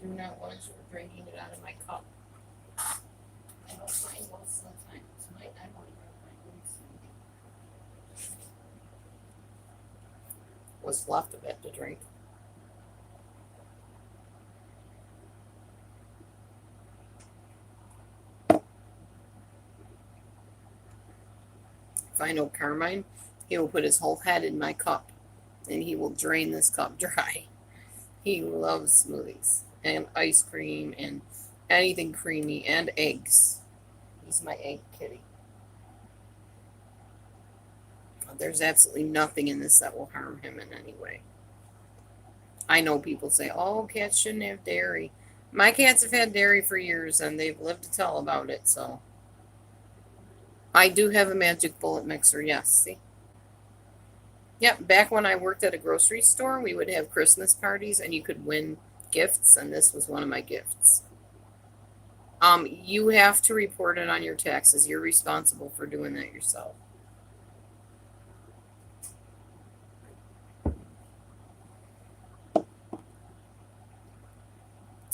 I do not want you drinking it out of my cup. I don't find most of the time. Tonight I want to drink my own smoothie. What's left of it to drink? If I know Carmine, he will put his whole head in my cup and he will drain this cup dry. He loves smoothies. and ice cream and anything creamy and eggs. He's my egg kitty. There's absolutely nothing in this that will harm him in any way. I know people say, oh, cats shouldn't have dairy. My cats have had dairy for years and they've lived to tell about it, so. I do have a magic bullet mixer, yes, see? Yep, back when I worked at a grocery store, we would have Christmas parties and you could win gifts, and this was one of my gifts. You have to report it on your taxes. You're responsible for doing that yourself.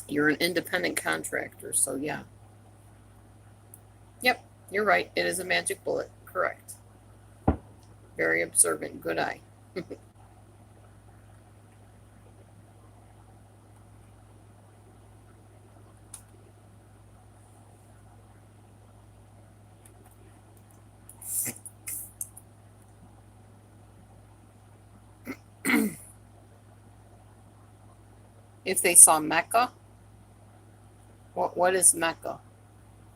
You're an independent contractor, so yeah. Yep, you're right. It is a magic bullet. Correct. Very observant. Good eye. If they saw Mecca, what is Mecca?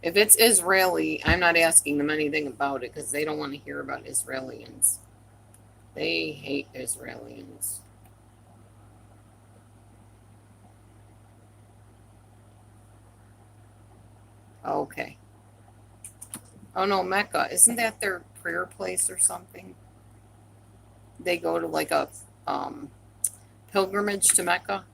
If it's Israeli, I'm not asking them anything about it because they don't want to hear about Israelis. They hate Israelis. Okay. Oh no, Mecca. Isn't that their prayer place or something? They go to like a pilgrimage to Mecca.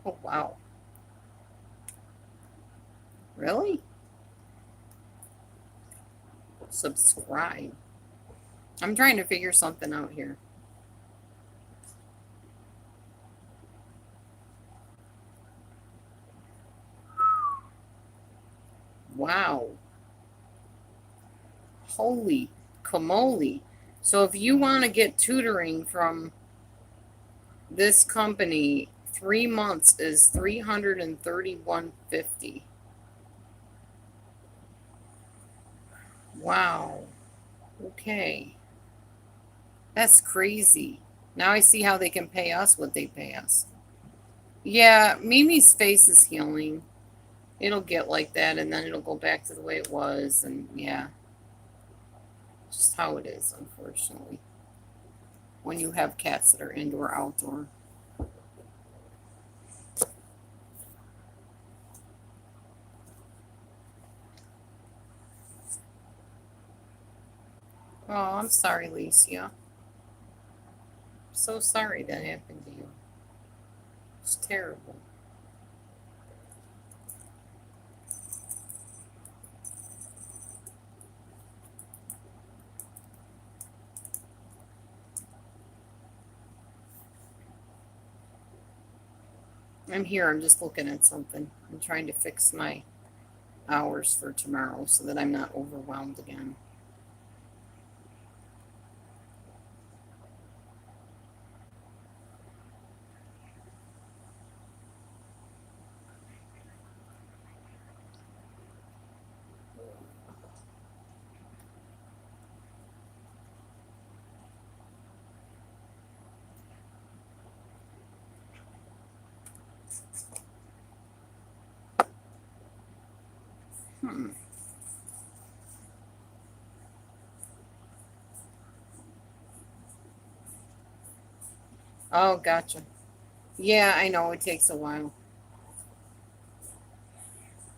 Oh wow. Really? Subscribe. I'm trying to figure something out here. Wow. Holy camoli. So if you want to get tutoring from this company, 3 months is $331.50. Wow. Okay. That's crazy. Now I see how they can pay us what they pay us. Yeah, Mimi's face is healing. It'll get like that and then it'll go back to the way it was. And yeah, just how it is, unfortunately. When you have cats that are indoor, outdoor. Oh, I'm sorry, Licia. So sorry that happened to you. It's terrible. I'm here. I'm just looking at something. I'm trying to fix my hours for tomorrow so that I'm not overwhelmed again. Hmm. Oh, gotcha. Yeah, I know it takes a while.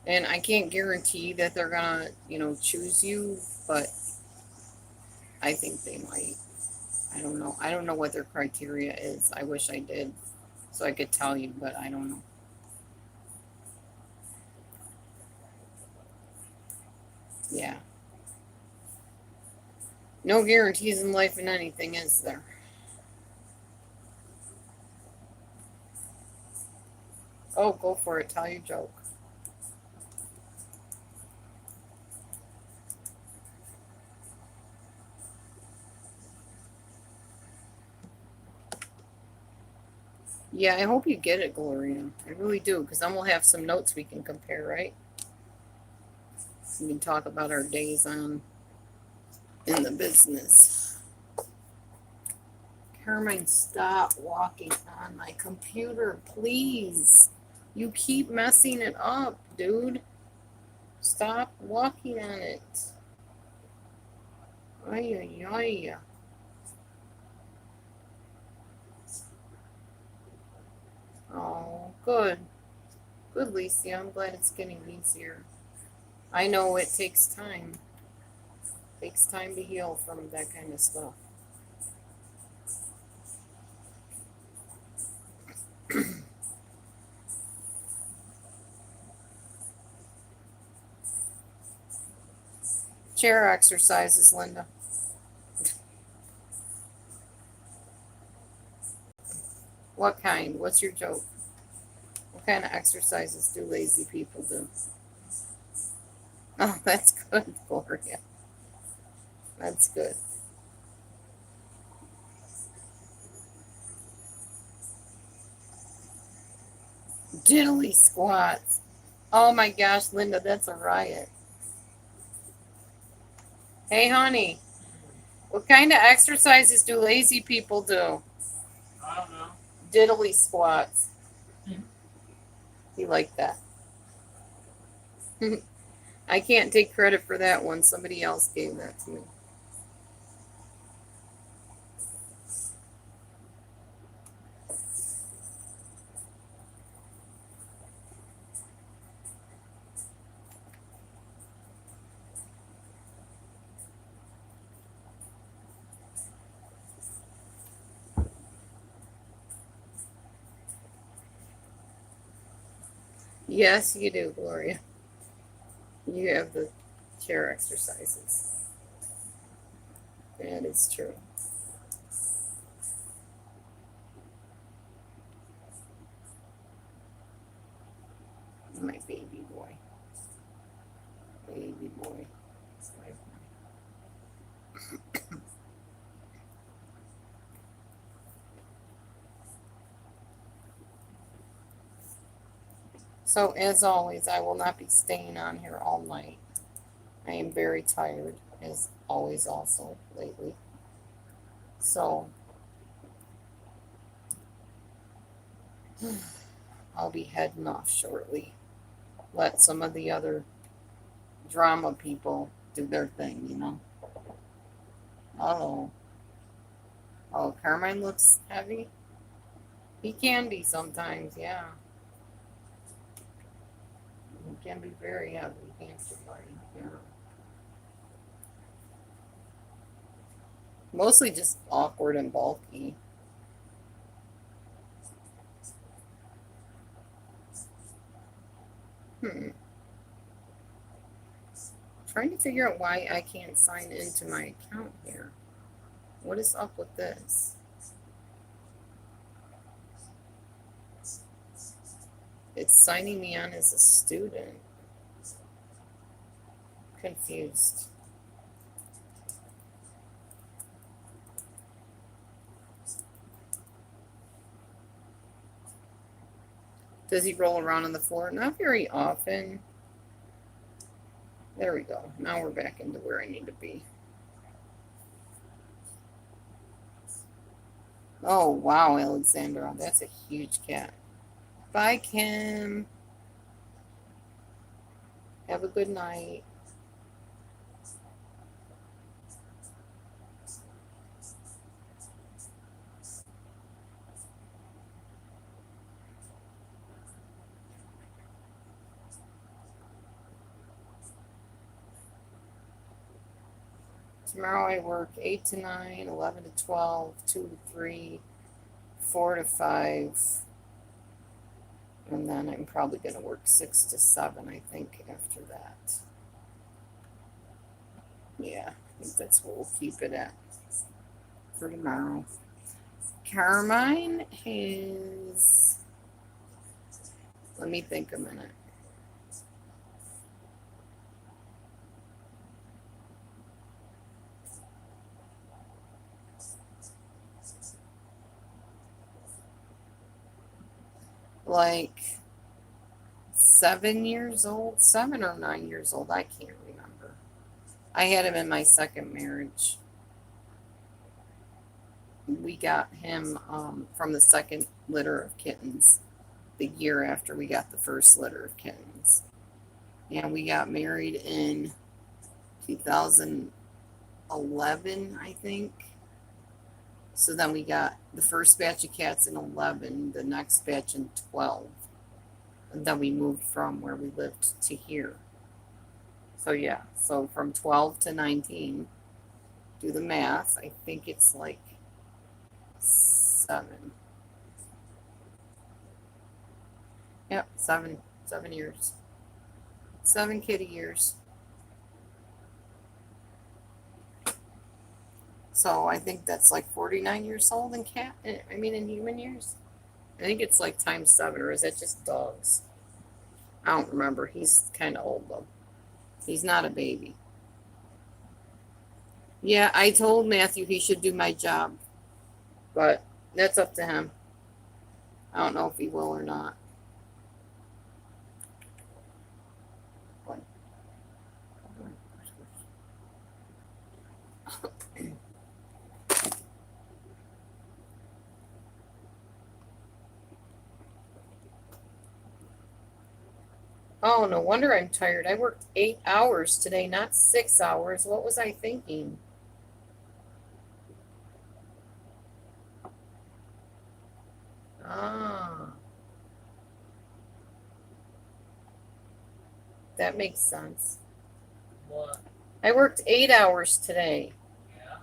And I can't guarantee that they're gonna, choose you, but I think they might. I don't know. I don't know what their criteria is. I wish I did so I could tell you, but I don't know. Yeah. No guarantees in life in anything, is there? Oh, go for it. Tell your joke. Yeah, I hope you get it, Gloria. I really do, because then we'll have some notes we can compare, right? We can talk about our days on in the business. Carmine, stop walking on my computer, please. You keep messing it up, dude. Stop walking on it. Ay, ay, ay. Oh, good. Good, Lisa. I'm glad it's getting easier. I know it takes time. It takes time to heal from that kind of stuff. Chair exercises, Linda. What kind? What's your joke? What kind of exercises do lazy people do? Oh, that's good, Gloria. That's good. Diddly squats. Oh my gosh, Linda, that's a riot. Hey, honey, what kind of exercises do lazy people do? I don't know. Diddly squats. You like that? I can't take credit for that one. Somebody else gave that to me. Yes, you do, Gloria. You have the chair exercises. That is true. My baby boy. Baby boy. So, as always, I will not be staying on here all night. I am very tired, as always, also lately. So, I'll be heading off shortly. Let some of the other drama people do their thing, you know. Oh, oh, Carmine looks heavy. He can be sometimes, yeah. He can be very heavy, can't you, buddy? Yeah. Mostly just awkward and bulky. Hmm. Trying to figure out why I can't sign into my account here. What is up with this? It's signing me on as a student. Confused. Does he roll around on the floor? Not very often. There we go. Now we're back into where I need to be. Oh, wow, Alexandra. That's a huge cat. Bye, Kim. Have a good night. Tomorrow I work 8 to 9, 11 to 12, 2 to 3, 4 to 5. And then I'm probably going to work 6 to 7, I think, after that. Yeah, I think that's what we'll keep it at for tomorrow. Carmine is. Let me think a minute. like 7 or 9 years old. I can't remember. I had him in my second marriage. We got him from the second litter of kittens the year after we got the first litter of kittens. And we got married in 2011, I think. So then we got the first batch of cats in 11, the next batch in 12. And then we moved from where we lived to here. So yeah, so from 12 to 19, do the math. I think it's like 7. Yep, 7 years. 7 kitty years. So I think that's like 49 years old in in human years. I think it's like times 7, or is that just dogs? I don't remember. He's kind of old though. He's not a baby. Yeah, I told Matthew he should do my job, but that's up to him. I don't know if he will or not. Oh, no wonder I'm tired. I worked 8 hours today, not 6 hours. What was I thinking? Ah, that makes sense. What? I worked 8 hours today. Yeah.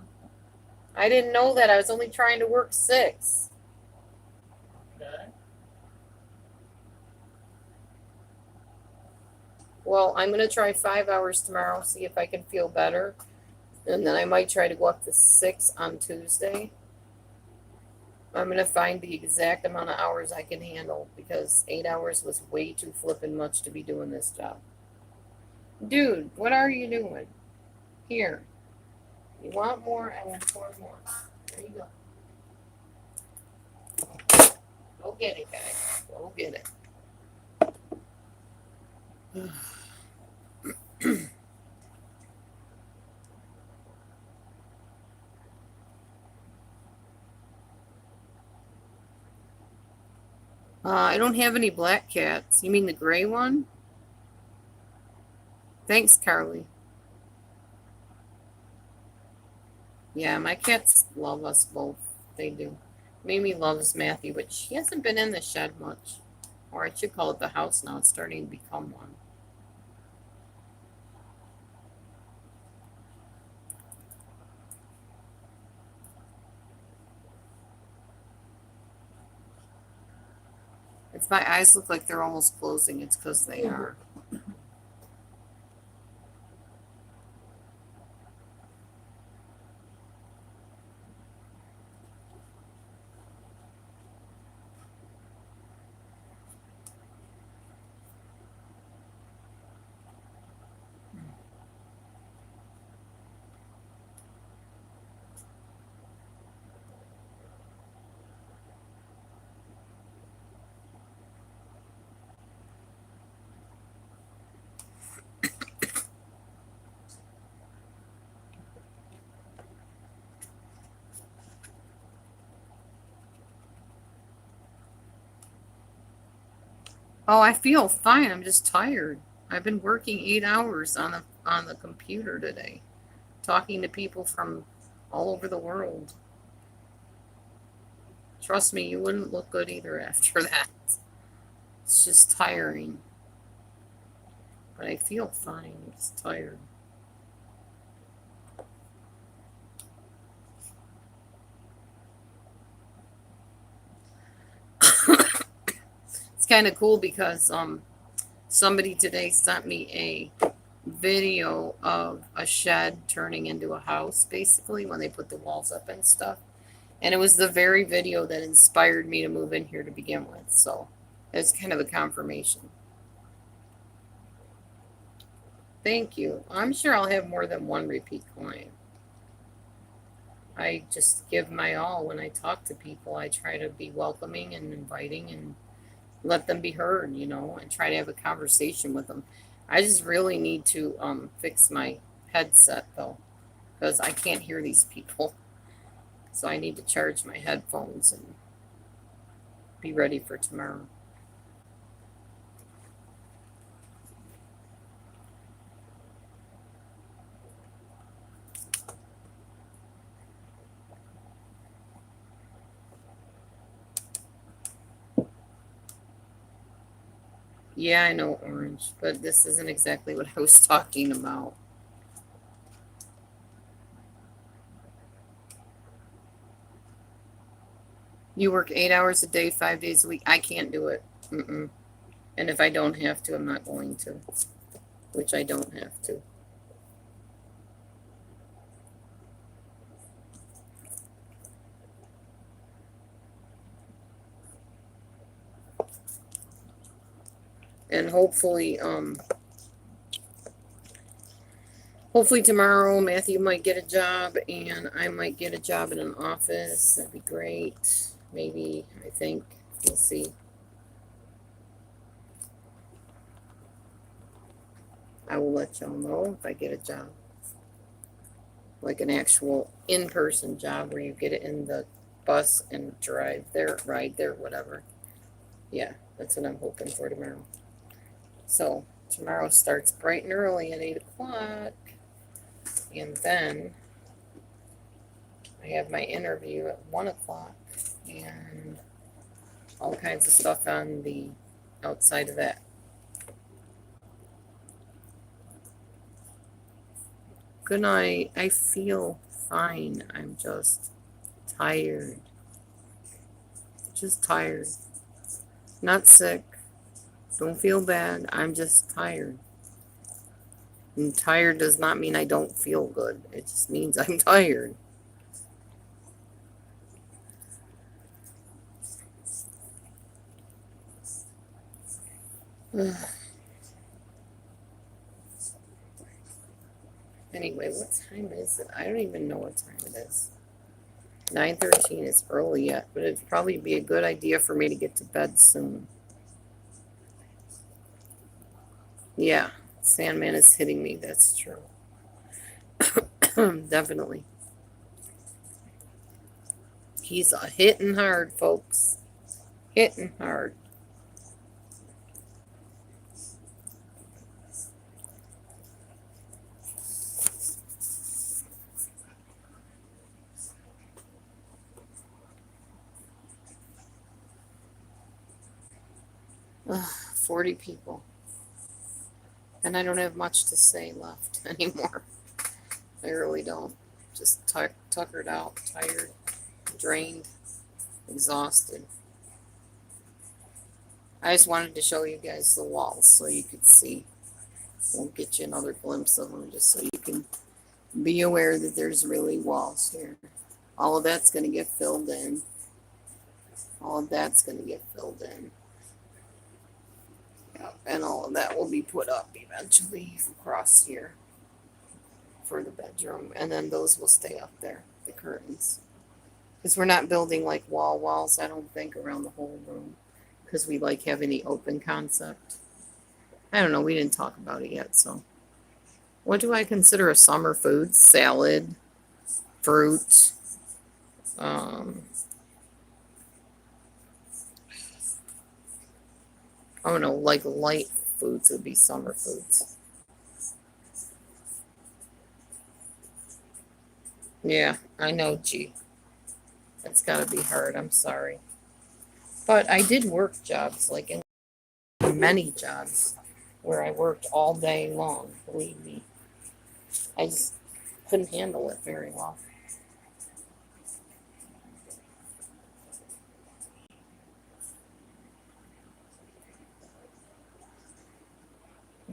I didn't know that. I was only trying to work 6. Okay. Well, I'm going to try 5 hours tomorrow, see if I can feel better. And then I might try to go up to 6 on Tuesday. I'm going to find the exact amount of hours I can handle because 8 hours was way too flippin' much to be doing this job. Dude, what are you doing? Here. You want more? I want 4 more. There you go. Go get it, guys. Go get it. I don't have any black cats. You mean the gray one? Thanks, Carly. Yeah, my cats love us both. They do. Mimi loves Matthew, but she hasn't been in the shed much. Or I should call it the house now. It's starting to become one. If my eyes look like they're almost closing, it's because they are. Oh, I feel fine. I'm just tired. I've been working 8 hours on the computer today, talking to people from all over the world. Trust me, you wouldn't look good either after that. It's just tiring. But I feel fine. I'm just tired. It's kind of cool because somebody today sent me a video of a shed turning into a house, basically, when they put the walls up and stuff. And it was the very video that inspired me to move in here to begin with. So it's kind of a confirmation. Thank you. I'm sure I'll have more than one repeat client. I just give my all when I talk to people. I try to be welcoming and inviting and let them be heard, and try to have a conversation with them. I just really need to fix my headset though, because I can't hear these people. So I need to charge my headphones and be ready for tomorrow. Yeah, I know orange, but this isn't exactly what I was talking about. You work 8 hours a day, 5 days a week. I can't do it. Mm-mm. And if I don't have to, I'm not going to, which I don't have to. And hopefully tomorrow Matthew might get a job and I might get a job in an office. That'd be great. Maybe, I think. We'll see. I will let y'all know if I get a job. Like an actual in-person job where you get it in the bus and drive there, ride there, whatever. Yeah, that's what I'm hoping for tomorrow. So tomorrow starts bright and early at 8 o'clock. And then I have my interview at 1 o'clock and all kinds of stuff on the outside of that. Good night. I feel fine. I'm just tired. Just tired. Not sick. Don't feel bad. I'm just tired. And tired does not mean I don't feel good. It just means I'm tired. Anyway, what time is it? I don't even know what time it is. 9:13 is early yet, but it'd probably be a good idea for me to get to bed soon. Yeah, Sandman is hitting me. That's true. Definitely. He's hitting hard, folks. Hitting hard. Ugh, 40 people. And I don't have much to say left anymore. I really don't. Just tuckered out, tired, drained, exhausted. I just wanted to show you guys the walls so you could see. We'll get you another glimpse of them just so you can be aware that there's really walls here. All of that's going to get filled in. All of that's going to get filled in. Yep, and all of that will be put up eventually across here for the bedroom. And then those will stay up there, the curtains. Because we're not building like walls, I don't think, around the whole room. Because we like having the open concept. I don't know, we didn't talk about it yet, so. What do I consider a summer food? Salad, fruit, I don't know, like light foods would be summer foods. Yeah, I know, gee. That's gotta be hard, I'm sorry. But I did work jobs, like in many jobs, where I worked all day long, believe me. I just couldn't handle it very well.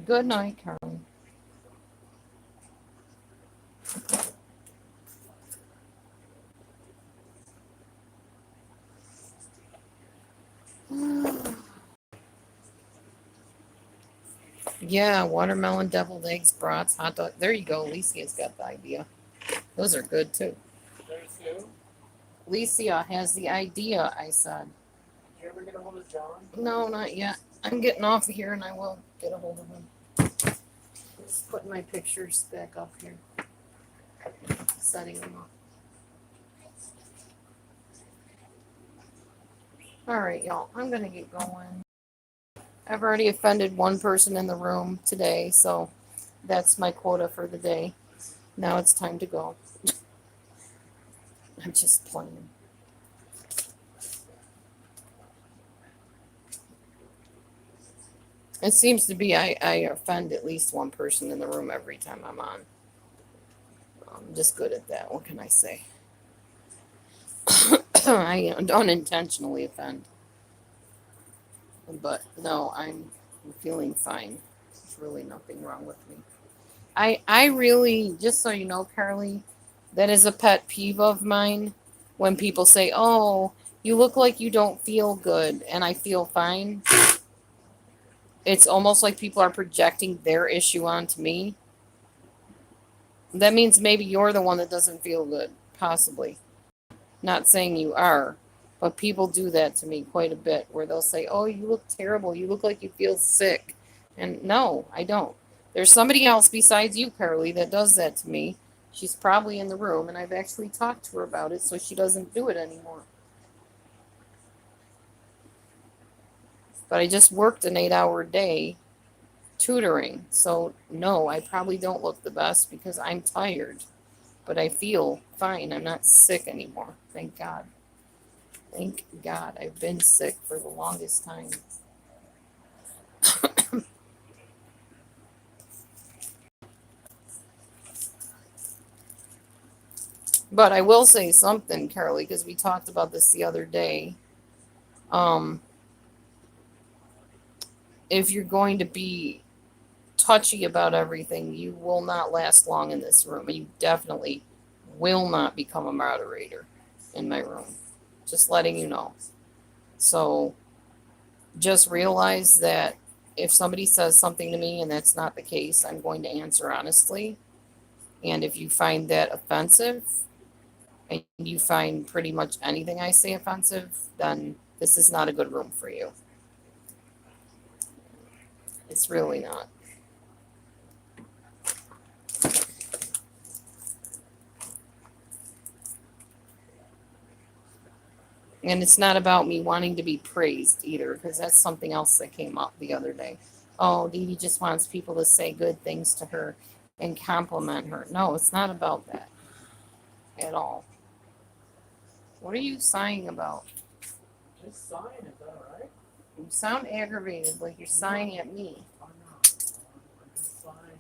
Good night, Carmen. Yeah, watermelon, deviled eggs, brats, hot dog. There you go. Alicia's got the idea. Those are good too. There's who? Alicia has the idea, I said. Did you ever get a hold of John? No, not yet. I'm getting off of here and I will get a hold of him. Just putting my pictures back up here. Setting them up. All right, y'all. I'm going to get going. I've already offended one person in the room today, so that's my quota for the day. Now it's time to go. I'm just playing. It seems to be I offend at least one person in the room every time I'm on. I'm just good at that. What can I say? I unintentionally offend. But no, I'm feeling fine. There's really nothing wrong with me. I really, just so you know, Carly, that is a pet peeve of mine when people say, "Oh, you look like you don't feel good," and I feel fine. It's almost like people are projecting their issue onto me. That means maybe you're the one that doesn't feel good, possibly. Not saying you are, but people do that to me quite a bit where they'll say, "Oh, you look terrible. You look like you feel sick." And no, I don't. There's somebody else besides you, Carly, that does that to me. She's probably in the room, and I've actually talked to her about it so she doesn't do it anymore. But I just worked an 8-hour day tutoring. So, no, I probably don't look the best because I'm tired. But I feel fine. I'm not sick anymore. Thank God. Thank God. I've been sick for the longest time. But I will say something, Carly, because we talked about this the other day. If you're going to be touchy about everything, you will not last long in this room. You definitely will not become a moderator in my room. Just letting you know. So just realize that if somebody says something to me and that's not the case, I'm going to answer honestly. And if you find that offensive, and you find pretty much anything I say offensive, then this is not a good room for you. It's really not. And it's not about me wanting to be praised either, because that's something else that came up the other day. Oh, Dee Dee just wants people to say good things to her and compliment her. No, it's not about that at all. What are you sighing about? Just sign, is that alright? You sound aggravated, like you're sighing at me. I'm not. I'm just signing.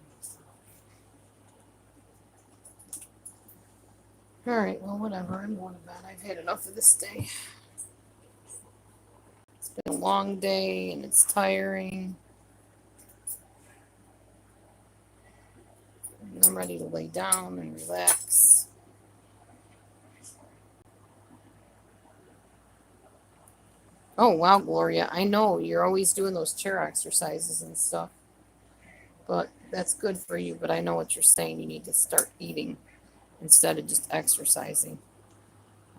All right, well, whatever. I'm going to bed. I've had enough of this day. It's been a long day and it's tiring. And I'm ready to lay down and relax. Oh, wow, Gloria. I know you're always doing those chair exercises and stuff. But that's good for you. But I know what you're saying. You need to start eating instead of just exercising.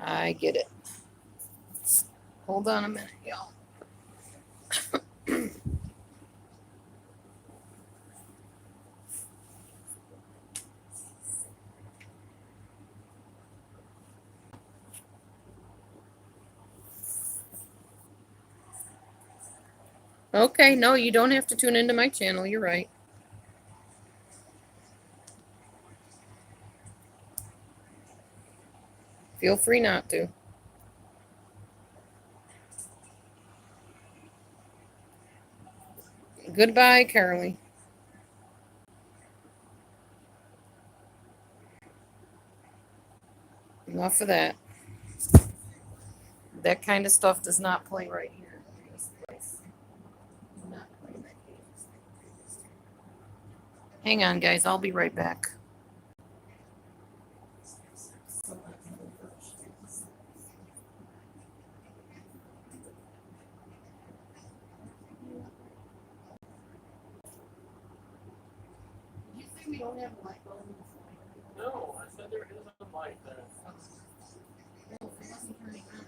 I get it. Hold on a minute, y'all. Okay, no, you don't have to tune into my channel. You're right. Feel free not to. Goodbye, Carolee. Enough of that. That kind of stuff does not play right here in this place. Do not play that game. Hang on, guys. I'll be right back. You think we don't have a light bulb in this light? No, I said there is a light there. No, it wasn't turning on.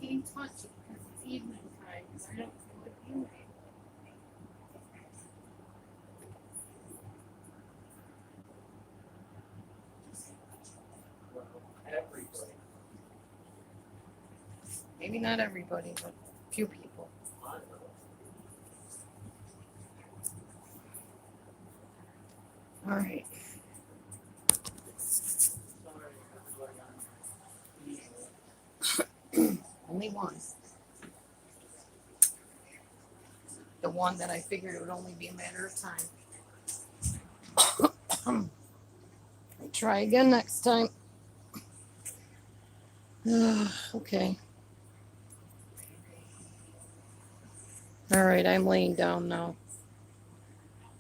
being touchy because it's evening time. I don't feel like being there. Well, everybody. Maybe not everybody, but few people. I know. All right. Sorry, everybody on email. Only one. The one that I figured it would only be a matter of time. I'll try again next time. Okay. All right, I'm laying down now.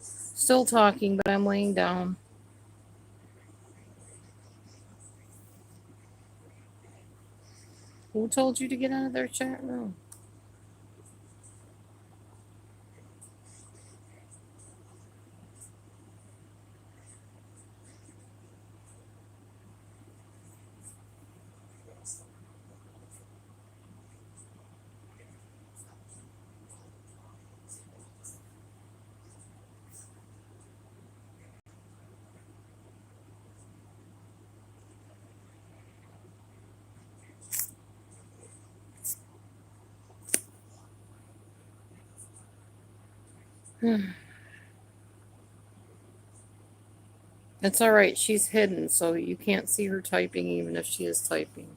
Still talking, but I'm laying down. Who told you to get out of their chat room? It's all right. She's hidden, so you can't see her typing even if she is typing.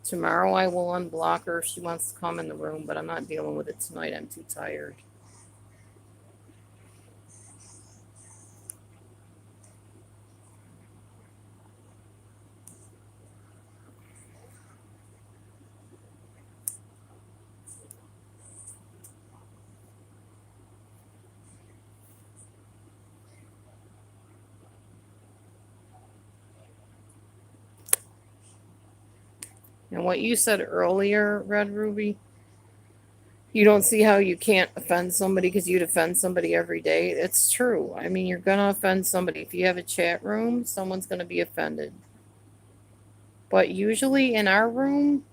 Tomorrow I will unblock her if she wants to come in the room, but I'm not dealing with it tonight. I'm too tired. And what you said earlier, Red Ruby, you don't see how you can't offend somebody because you'd offend somebody every day. It's true. I mean, you're going to offend somebody. If you have a chat room, someone's going to be offended. But usually in our room,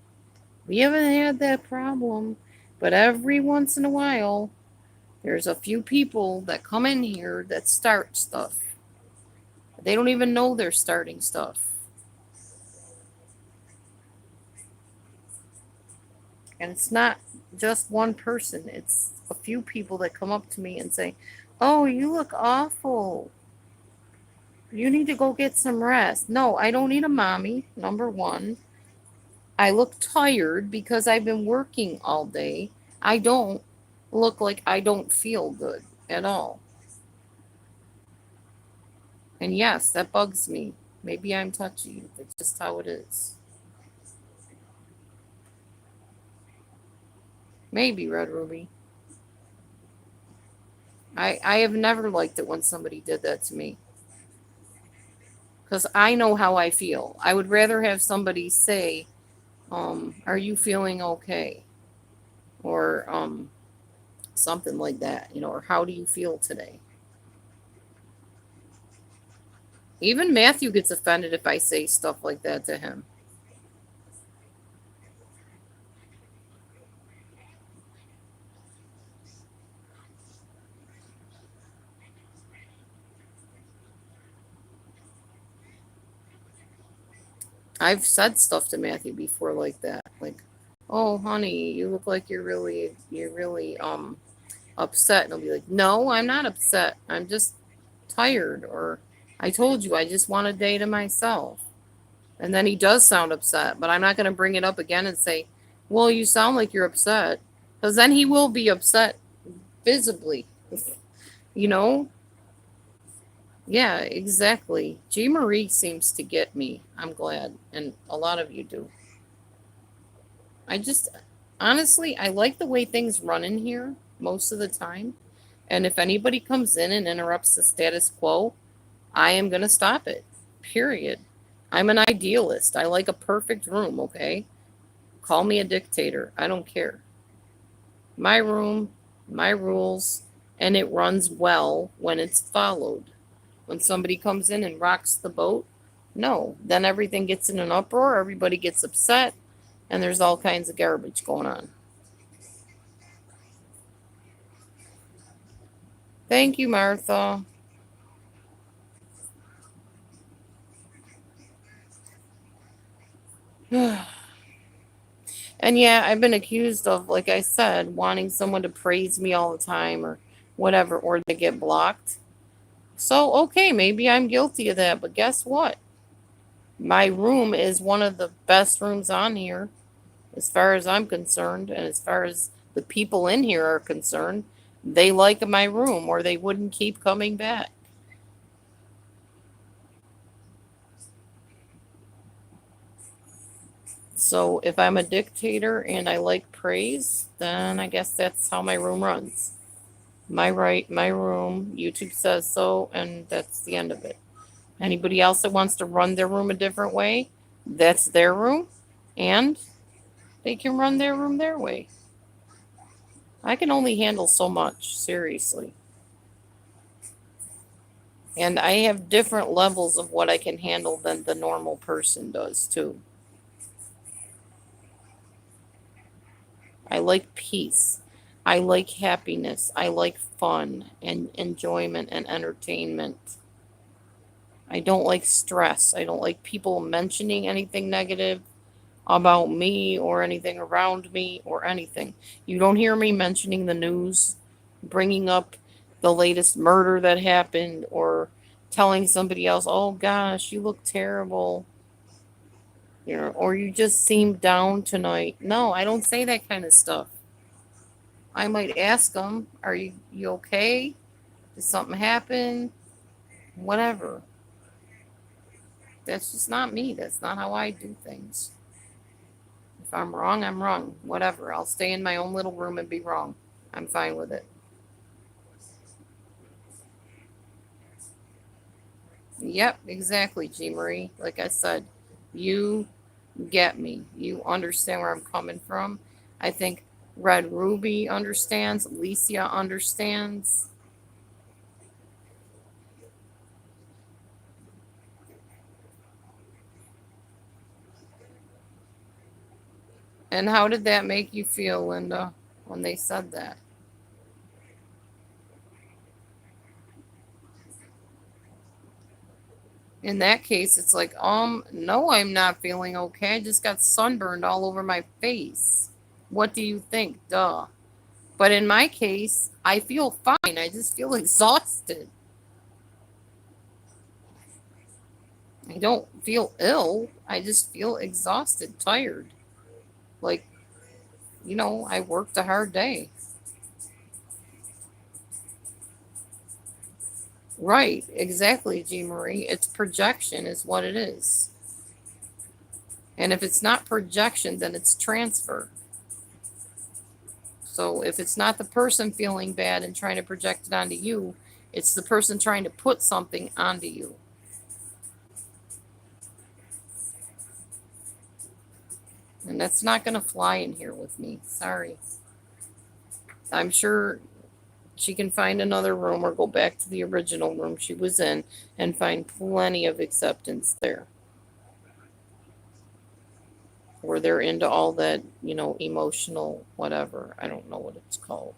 we haven't had that problem. But every once in a while, there's a few people that come in here that start stuff. They don't even know they're starting stuff. And it's not just one person. It's a few people that come up to me and say, "Oh, you look awful. You need to go get some rest." No, I don't need a mommy, number one. I look tired because I've been working all day. I don't look like I don't feel good at all. And yes, that bugs me. Maybe I'm touchy. That's just how it is. Maybe, Red Ruby. I have never liked it when somebody did that to me. Because I know how I feel. I would rather have somebody say, are you feeling okay? Or something like that, or how do you feel today? Even Matthew gets offended if I say stuff like that to him. I've said stuff to Matthew before like that. Like, "Oh, honey, you look like you're really upset." And he'll be like, "No, I'm not upset. I'm just tired." Or, "I told you I just want a day to myself." And then he does sound upset, but I'm not going to bring it up again and say, "Well, you sound like you're upset." Because then he will be upset visibly. you know? Yeah, exactly. G. Marie seems to get me. I'm glad. And a lot of you do. I just, honestly, I like the way things run in here most of the time. And if anybody comes in and interrupts the status quo, I am going to stop it. Period. I'm an idealist. I like a perfect room, okay? Call me a dictator. I don't care. My room, my rules, and it runs well when it's followed. When somebody comes in and rocks the boat, no. Then everything gets in an uproar. Everybody gets upset. And there's all kinds of garbage going on. Thank you, Martha. And yeah, I've been accused of, like I said, wanting someone to praise me all the time or whatever, or they get blocked. So, okay, maybe I'm guilty of that, but guess what? My room is one of the best rooms on here, as far as I'm concerned, and as far as the people in here are concerned. They like my room, or they wouldn't keep coming back. So, if I'm a dictator and I like praise, then I guess that's how my room runs. My right, my room, YouTube says so, and that's the end of it. Anybody else that wants to run their room a different way, that's their room, and they can run their room their way. I can only handle so much, seriously. And I have different levels of what I can handle than the normal person does, too. I like peace. I like happiness. I like fun and enjoyment and entertainment. I don't like stress. I don't like people mentioning anything negative about me or anything around me or anything. You don't hear me mentioning the news, bringing up the latest murder that happened, or telling somebody else, oh gosh, you look terrible, or you just seem down tonight. No, I don't say that kind of stuff. I might ask them, are you okay? Did something happen? Whatever. That's just not me. That's not how I do things. If I'm wrong, I'm wrong. Whatever. I'll stay in my own little room and be wrong. I'm fine with it. Yep, exactly, G Marie. Like I said, you get me. You understand where I'm coming from. I think Red Ruby understands. Alicia understands. And how did that make you feel, Linda, when they said that? In that case, it's like, no, I'm not feeling okay. I just got sunburned all over my face. What do you think? Duh. But in my case, I feel fine. I just feel exhausted. I don't feel ill. I just feel exhausted, tired. Like, I worked a hard day. Right, exactly, G Marie. It's projection, is what it is. And if it's not projection, then it's transfer. So if it's not the person feeling bad and trying to project it onto you, it's the person trying to put something onto you. And that's not going to fly in here with me. Sorry. I'm sure she can find another room or go back to the original room she was in and find plenty of acceptance there. Where they're into all that, emotional whatever. I don't know what it's called.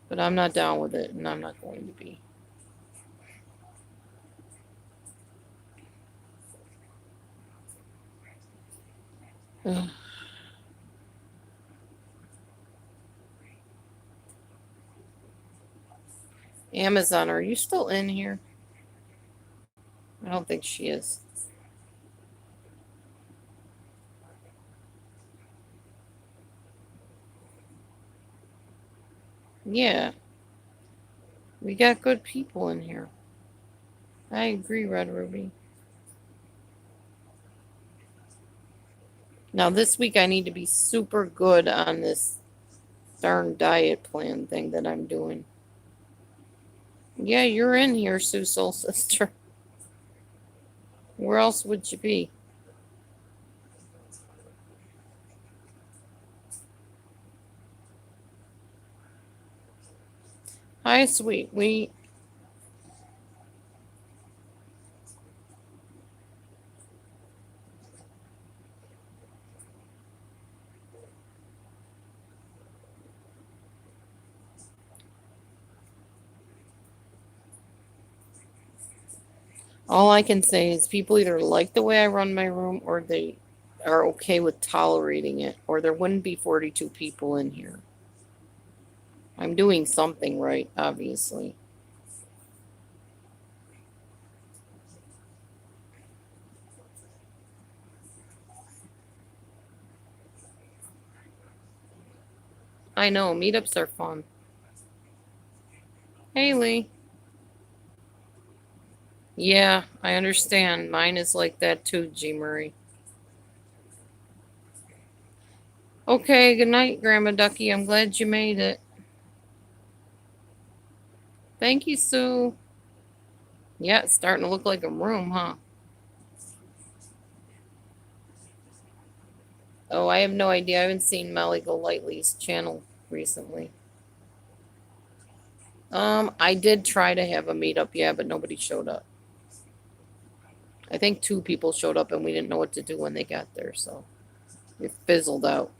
But I'm not down with it, and I'm not going to be. Amazon, are you still in here? I don't think she is. Yeah, we got good people in here. I agree, Red Ruby. Now, this week I need to be super good on this darn diet plan thing that I'm doing. Yeah, you're in here, Sue Soul Sister. Where else would you be? Hi, sweet. All I can say is people either like the way I run my room or they are okay with tolerating it, or there wouldn't be 42 people in here. I'm doing something right, obviously. I know, meetups are fun. Haley. Yeah, I understand. Mine is like that too, G. Murray. Okay, good night, Grandma Ducky. I'm glad you made it. Thank you, Sue. Yeah, it's starting to look like a room, huh? Oh, I have no idea. I haven't seen Molly Golightly's channel recently. I did try to have a meetup, yeah, but nobody showed up. I think 2 people showed up and we didn't know what to do when they got there, so it fizzled out.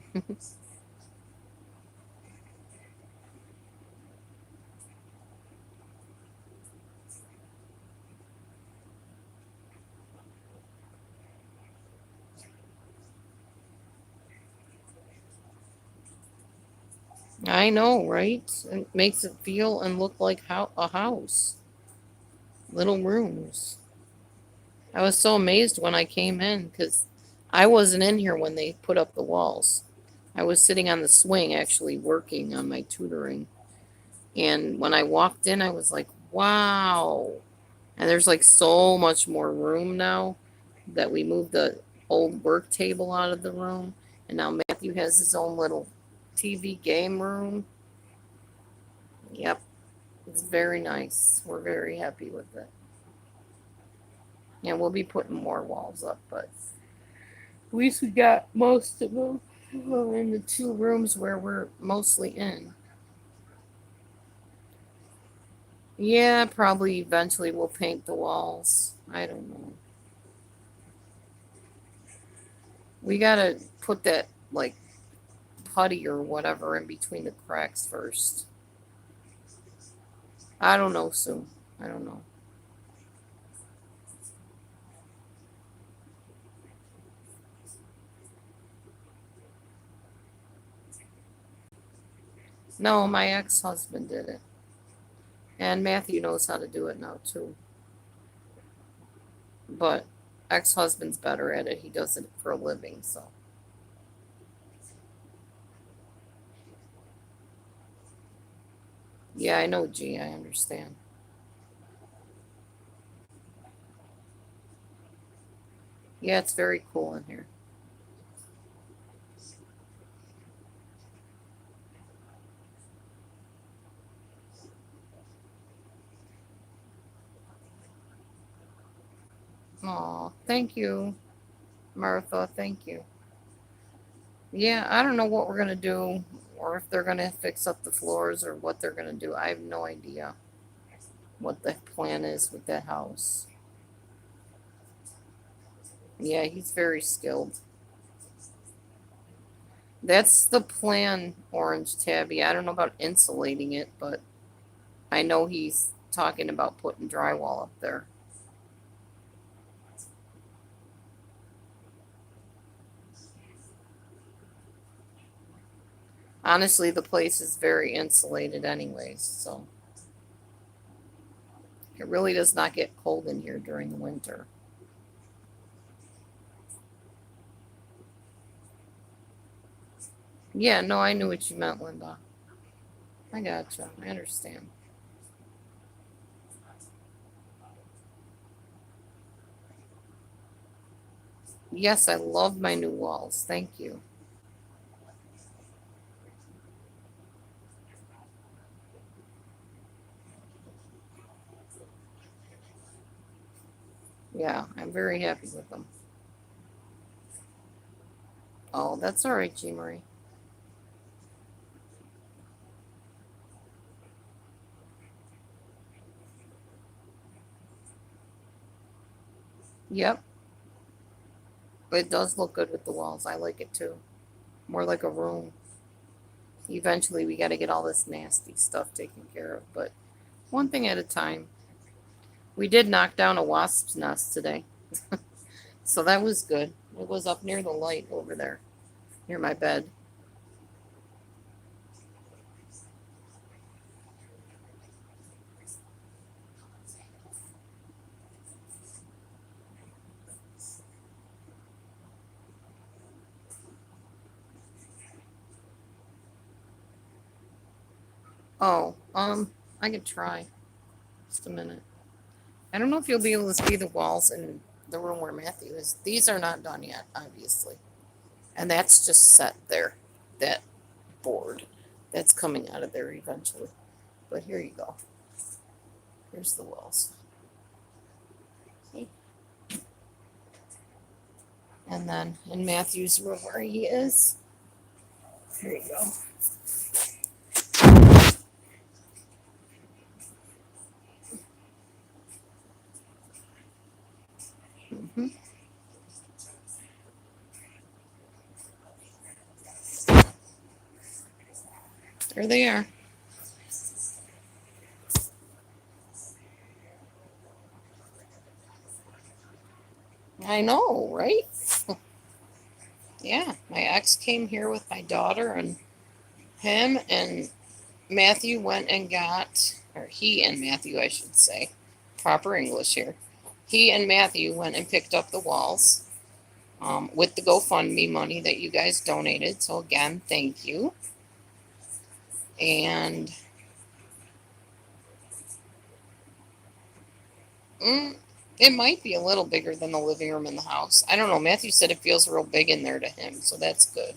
I know, right? It makes it feel and look like a house. Little rooms. I was so amazed when I came in because I wasn't in here when they put up the walls. I was sitting on the swing actually working on my tutoring. And when I walked in, I was like, wow. And there's like so much more room now that we moved the old work table out of the room. And now Matthew has his own little TV game room. Yep, it's very nice. We're very happy with it. And we'll be putting more walls up, but at least we got most of them in the 2 rooms where we're mostly in. Yeah, probably eventually we'll paint the walls. I don't know. We gotta put that like putty or whatever in between the cracks first. I don't know, Sue. I don't know. No, my ex-husband did it. And Matthew knows how to do it now too. But ex-husband's better at it. He does it for a living, so. Yeah, I know, G. I understand. Yeah, it's very cool in here. Aw, thank you, Martha. Thank you. Yeah, I don't know what we're gonna do, or if they're gonna fix up the floors, or what they're gonna do. I have no idea what the plan is with that house. Yeah, he's very skilled. That's the plan, Orange Tabby. I don't know about insulating it, but I know he's talking about putting drywall up there. Honestly, the place is very insulated, anyways, so it really does not get cold in here during the winter. Yeah, no, I knew what you meant, Linda. I gotcha. I understand. Yes, I love my new walls. Thank you. Yeah, I'm very happy with them. Oh, that's all right, G. Marie. Yep, it does look good with the walls. I like it too. More like a room. Eventually, we got to get all this nasty stuff taken care of, but one thing at a time. We did knock down a wasp's nest today. So that was good. It was up near the light over there, near my bed. Oh, I could try. Just a minute. I don't know if you'll be able to see the walls in the room where Matthew is. These are not done yet, obviously. And that's just set there. That board. That's coming out of there eventually. But here you go. Here's the walls. See? And then in Matthew's room where he is, here you go. hmm There they are. I know, right? Yeah, my ex came here with my daughter, and him and Matthew went and got, or he and Matthew, I should say, proper English here. He and Matthew went and picked up the walls with the GoFundMe money that you guys donated. So, again, thank you. And it might be a little bigger than the living room in the house. I don't know. Matthew said it feels real big in there to him, so that's good.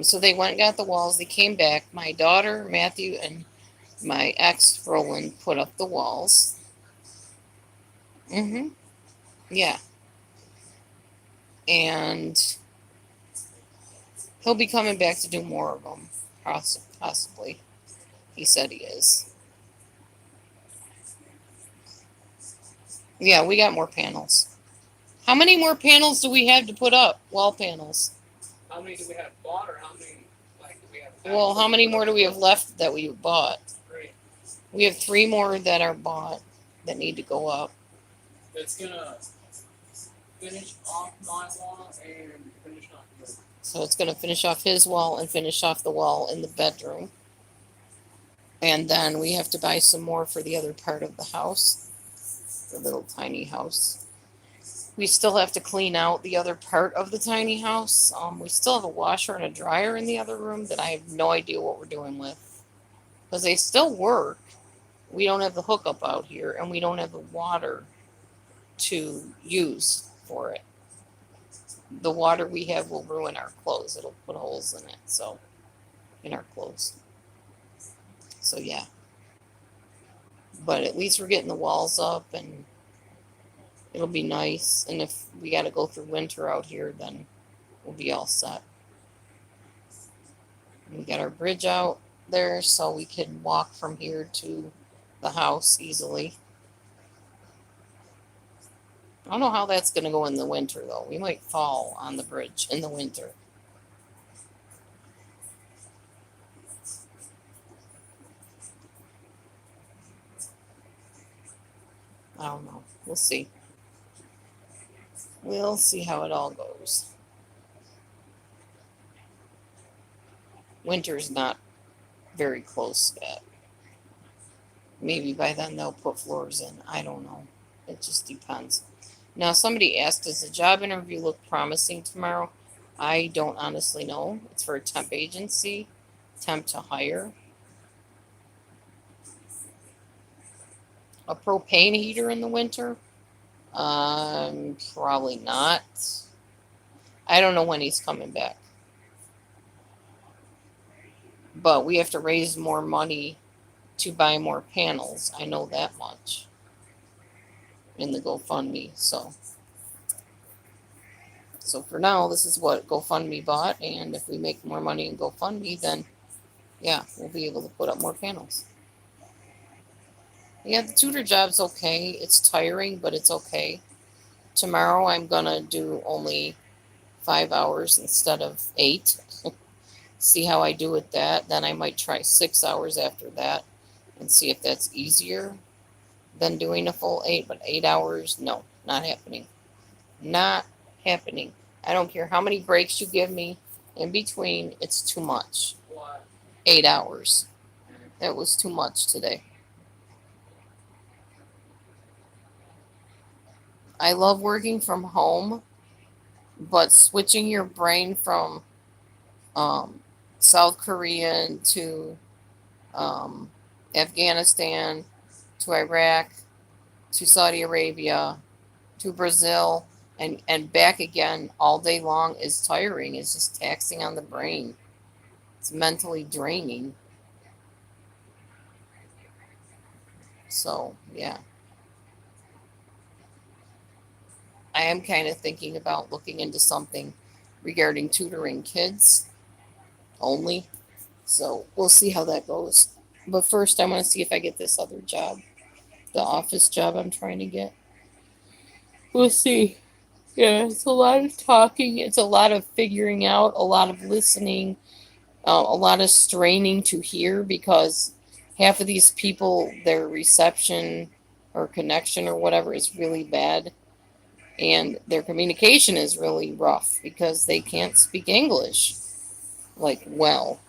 So they went and got the walls. They came back. My daughter, Matthew, and my ex, Roland, put up the walls. Yeah. And he'll be coming back to do more of them, possibly. He said he is. Yeah, we got more panels. How many more panels do we have to put up? Wall panels. How many do we have bought, or how many like do we have? Well, how many more do we have left that we bought? 3. We have 3 more that are bought that need to go up. It's gonna finish off my wall and finish off yours. So it's going to finish off his wall and finish off the wall in the bedroom. And then we have to buy some more for the other part of the house, the little tiny house. We still have to clean out the other part of the tiny house. We still have a washer and a dryer in the other room that I have no idea what we're doing with. Because they still work. We don't have the hookup out here, and we don't have the water to use for it. The water we have will ruin our clothes. It'll put holes in it, so in our clothes. So yeah. But at least we're getting the walls up, and it'll be nice. And if we got to go through winter out here, then we'll be all set. And we got our bridge out there so we can walk from here to the house easily. I don't know how that's going to go in the winter, though. We might fall on the bridge in the winter. I don't know. We'll see. We'll see how it all goes. Winter's not very close yet. Maybe by then they'll put floors in. I don't know. It just depends. Now, somebody asked, does the job interview look promising tomorrow? I don't honestly know. It's for a temp agency, temp to hire. A propane heater in the winter? Probably not. I don't know when he's coming back. But we have to raise more money to buy more panels. I know that much. In the GoFundMe. So for now, this is what GoFundMe bought. And if we make more money in GoFundMe, then yeah, we'll be able to put up more panels. Yeah, the tutor job's okay. It's tiring, but it's okay. Tomorrow I'm going to do only 5 hours instead of 8. See how I do with that. Then I might try 6 hours after that and see if that's easier than doing a full 8, but 8 hours, no, not happening. Not happening. I don't care how many breaks you give me in between, it's too much. What? 8 hours. That was too much today. I love working from home, but switching your brain from um, South Korean to um, Afghanistan to Iraq to Saudi Arabia to Brazil and back again all day long is tiring. It's just taxing on the brain. It's mentally draining. So, yeah. I am kind of thinking about looking into something regarding tutoring kids only. So, we'll see how that goes. But first, I want to see if I get this other job, the office job I'm trying to get. We'll see. Yeah, it's a lot of talking, it's a lot of figuring out, a lot of listening, a lot of straining to hear because half of these people, their reception or connection or whatever is really bad, and their communication is really rough because they can't speak English like well.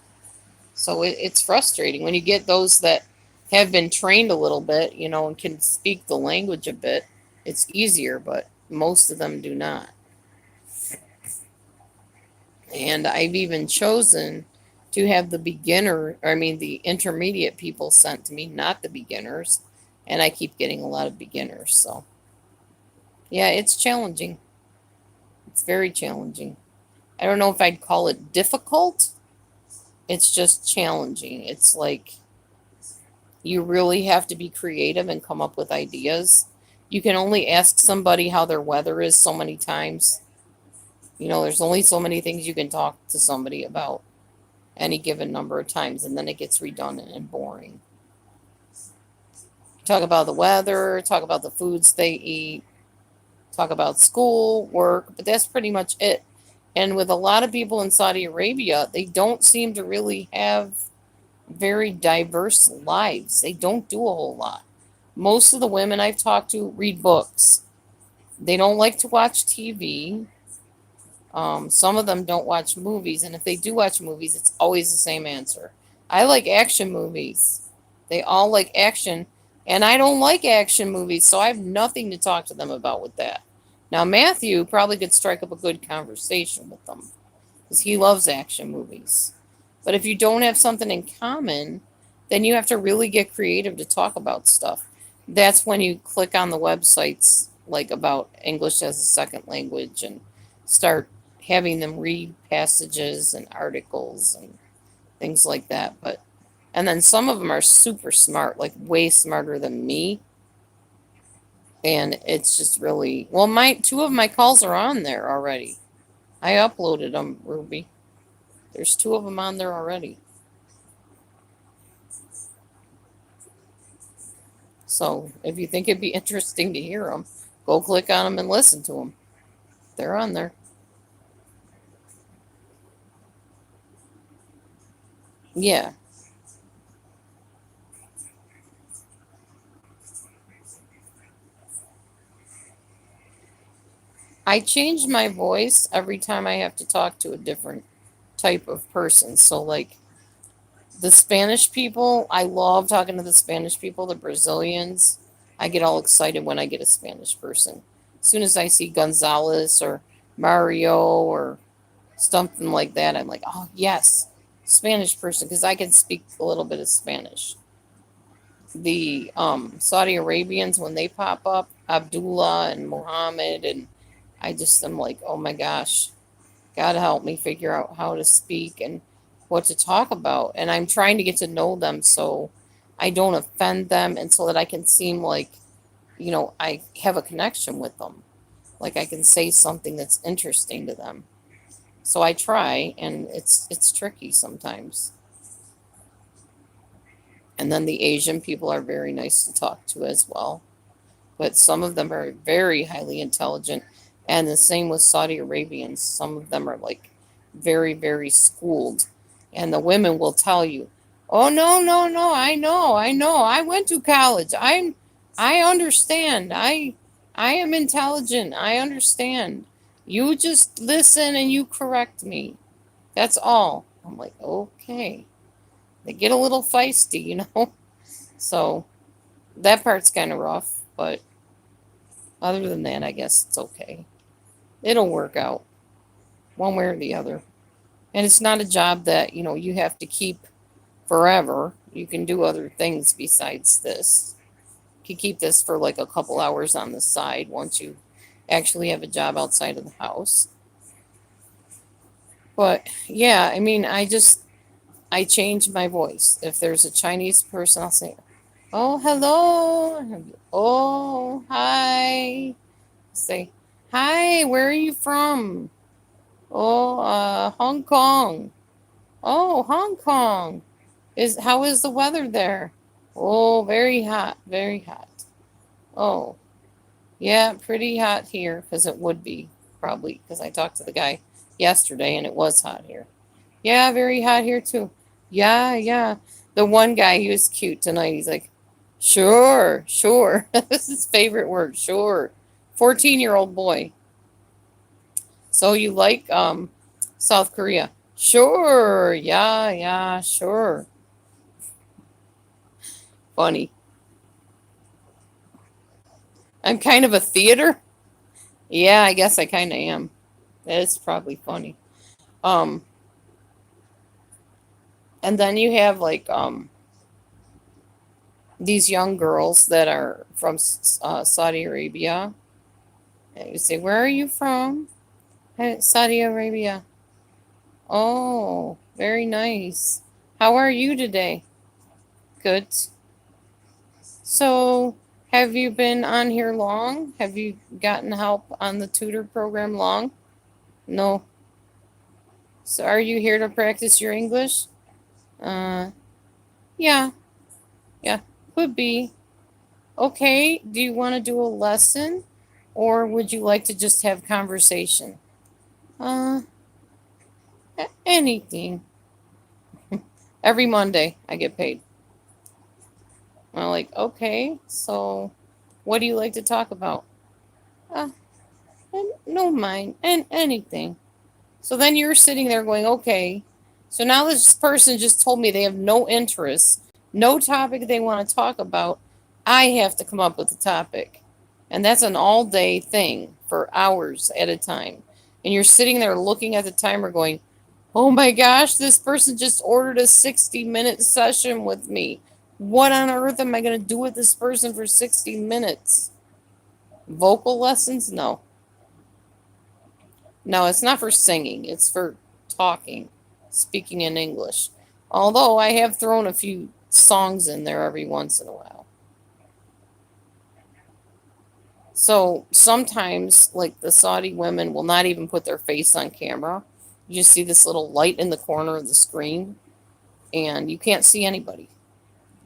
So it's frustrating when you get those that have been trained a little bit, and can speak the language a bit. It's easier, but most of them do not. And I've even chosen to have the intermediate people sent to me, not the beginners. And I keep getting a lot of beginners. So, yeah, it's challenging. It's very challenging. I don't know if I'd call it difficult. It's just challenging. It's like you really have to be creative and come up with ideas. You can only ask somebody how their weather is so many times. There's only so many things you can talk to somebody about any given number of times, and then it gets redundant and boring. Talk about the weather, talk about the foods they eat, talk about school, work, but that's pretty much it. And with a lot of people in Saudi Arabia, they don't seem to really have very diverse lives. They don't do a whole lot. Most of the women I've talked to read books. They don't like to watch TV. Some of them don't watch movies, and if they do watch movies, it's always the same answer. I like action movies. They all like action, and I don't like action movies, so I have nothing to talk to them about with that. Now, Matthew probably could strike up a good conversation with them because he loves action movies. But if you don't have something in common, then you have to really get creative to talk about stuff. That's when you click on the websites like about English as a second language and start having them read passages and articles and things like that. And then some of them are super smart, like way smarter than me. And it's just really, well, my two of my calls are on there already. I uploaded them, Ruby. There's two of them on there already. So if you think it'd be interesting to hear them, go click on them and listen to them. They're on there. Yeah. I change my voice every time I have to talk to a different type of person. So, like the Spanish people, I love talking to the Spanish people, the Brazilians. I get all excited when I get a Spanish person. As soon as I see Gonzalez or Mario or something like that, I'm like, oh, yes, Spanish person, because I can speak a little bit of Spanish. The Saudi Arabians, when they pop up, Abdullah and Muhammad, and I just am like, oh my gosh, God help me figure out how to speak and what to talk about. And I'm trying to get to know them so I don't offend them and so that I can seem like, I have a connection with them. Like I can say something that's interesting to them. So I try, and it's tricky sometimes. And then the Asian people are very nice to talk to as well. But some of them are very highly intelligent. And the same with Saudi Arabians. Some of them are like very, very schooled. And the women will tell you, oh, no, no, no, I know. I went to college. I understand. I am intelligent. I understand. You just listen and you correct me. That's all. I'm like, okay. They get a little feisty, you know? So that part's kind of rough, but other than that, I guess it's okay. It'll work out one way or the other. And it's not a job that, you have to keep forever. You can do other things besides this. You can keep this for like a couple hours on the side once you actually have a job outside of the house. But yeah, I mean, I change my voice. If there's a Chinese person, I'll say, "Oh, hello. Oh, hi." Say, "Hi, where are you from?" "Oh, Hong Kong." "Oh, Hong Kong. How is the weather there?" "Oh, very hot, very hot." "Oh, yeah, pretty hot here," because it would be probably because I talked to the guy yesterday and it was hot here. "Yeah, very hot here too." "Yeah, yeah." The one guy, he was cute tonight. He's like, "Sure, sure." This is his favorite word, sure. 14-year-old boy. "So you like South Korea?" "Sure, yeah, yeah, sure." Funny. I'm kind of a theater. Yeah, I guess I kind of am. It's probably funny. Um, and then you have like these young girls that are from Saudi Arabia. And you say, "Where are you from?" Saudi Arabia." "Oh, very nice. How are you today?" "Good." "So, have you been on here long? Have you gotten help on the tutor program long?" "No." "So, are you here to practice your English?" Uh, yeah, yeah, could be. "Okay, do you want to do a lesson or would you like to just have conversation?" Uh, Anything. Every Monday I get paid. I'm like, "Okay, so what do you like to talk about?" Uh, no mind, and anything. So then you're sitting there going, "Okay, so now this person just told me they have no interest, no topic they want to talk about. I have to come up with a topic." And that's an all day thing for hours at a time. And you're sitting there looking at the timer going, "Oh my gosh, this person just ordered a 60-minute session with me. What on earth am I going to do with this person for 60 minutes? Vocal lessons? No. No, it's not for singing, it's for talking, speaking in English. Although I have thrown a few songs in there every once in a while. So sometimes, like the Saudi women will not even put their face on camera. You just see this little light in the corner of the screen, and you can't see anybody.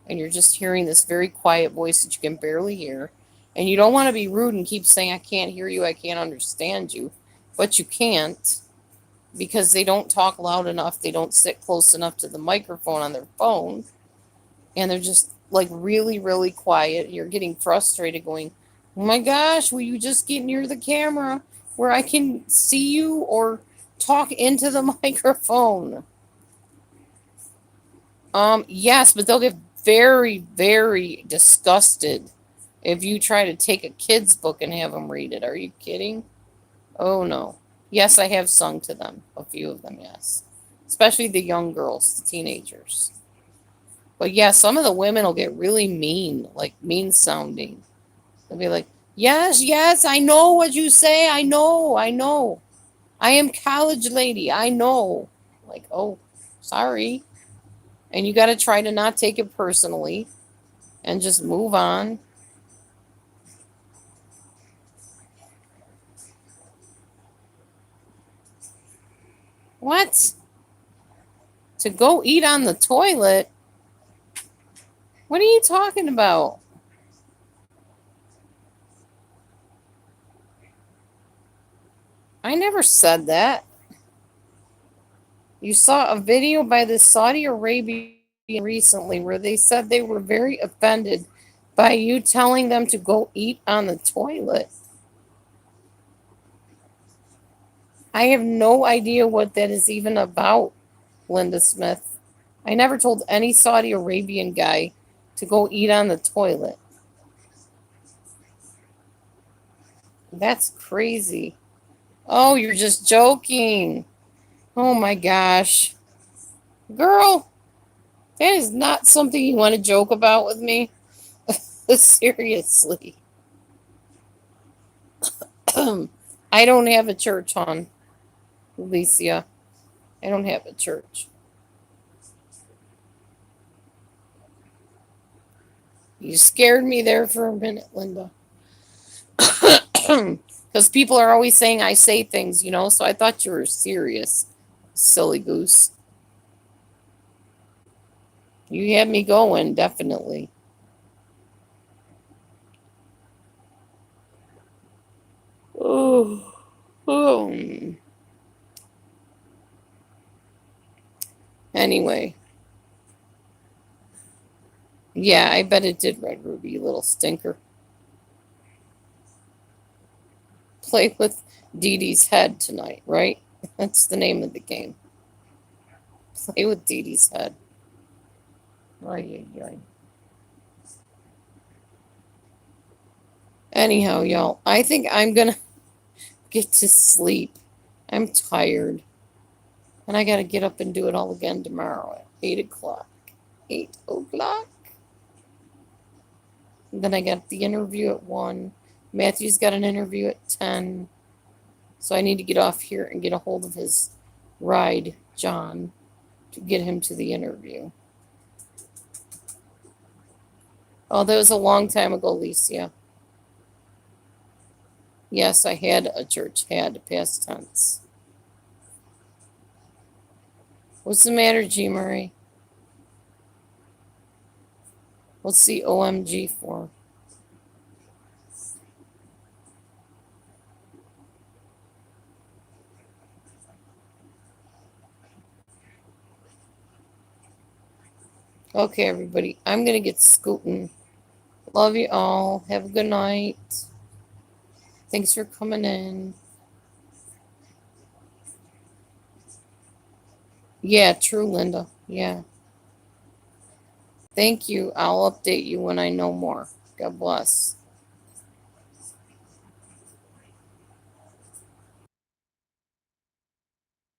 And you're just hearing this very quiet voice that you can barely hear. And you don't want to be rude and keep saying, "I can't hear you, I can't understand you." But you can't because they don't talk loud enough. They don't sit close enough to the microphone on their phone. And they're just like really, really quiet. You're getting frustrated going, "Oh my gosh, will you just get near the camera where I can see you or talk into the microphone?" Yes, but they'll get very, very disgusted if you try to take a kid's book and have them read it. Are you kidding? Oh no. Yes, I have sung to them, a few of them, yes. Especially the young girls, the teenagers. But yeah, some of the women will get really mean, like mean sounding. They'll be like, "Yes, yes, I know what you say. I know, I know. I am college lady. I know." Like, "Oh, sorry." And you got to try to not take it personally and just move on. What? To go eat on the toilet? What are you talking about? I never said that. You saw a video by the Saudi Arabian recently where they said they were very offended By you telling them to go eat on the toilet. I have no idea what that is even about, Linda Smith. I never told any Saudi Arabian guy to go eat on the toilet. That's crazy. Oh, you're just joking. Oh my gosh. Girl, that is not something you want to joke about with me. Seriously. I don't have a church, hon, Alicia. I don't have a church. You scared me there for a minute, Linda. Because people are always saying I say things, so I thought you were serious, silly goose. You had me going, definitely. Oh, oh. Anyway, yeah, I bet it did, Red Ruby, you little stinker. Play with Dee Dee's head tonight, right? That's the name of the game. Play with Dee Dee's head. Right. Anyhow, y'all, I think I'm gonna get to sleep. I'm tired. And I gotta get up and do it all again tomorrow at 8 o'clock. 8 o'clock? And then I got the interview at 1. Matthew's got an interview at 10. So I need to get off here and get a hold of his ride, John, to get him to the interview. Oh, that was a long time ago, Alicia. Yes, I had a church, had past tense. What's the matter, G. Murray? What's the OMG for? Okay, everybody, I'm going to get scooting. Love you all. Have a good night. Thanks for coming in. Yeah, true, Linda. Yeah. Thank you. I'll update you when I know more. God bless.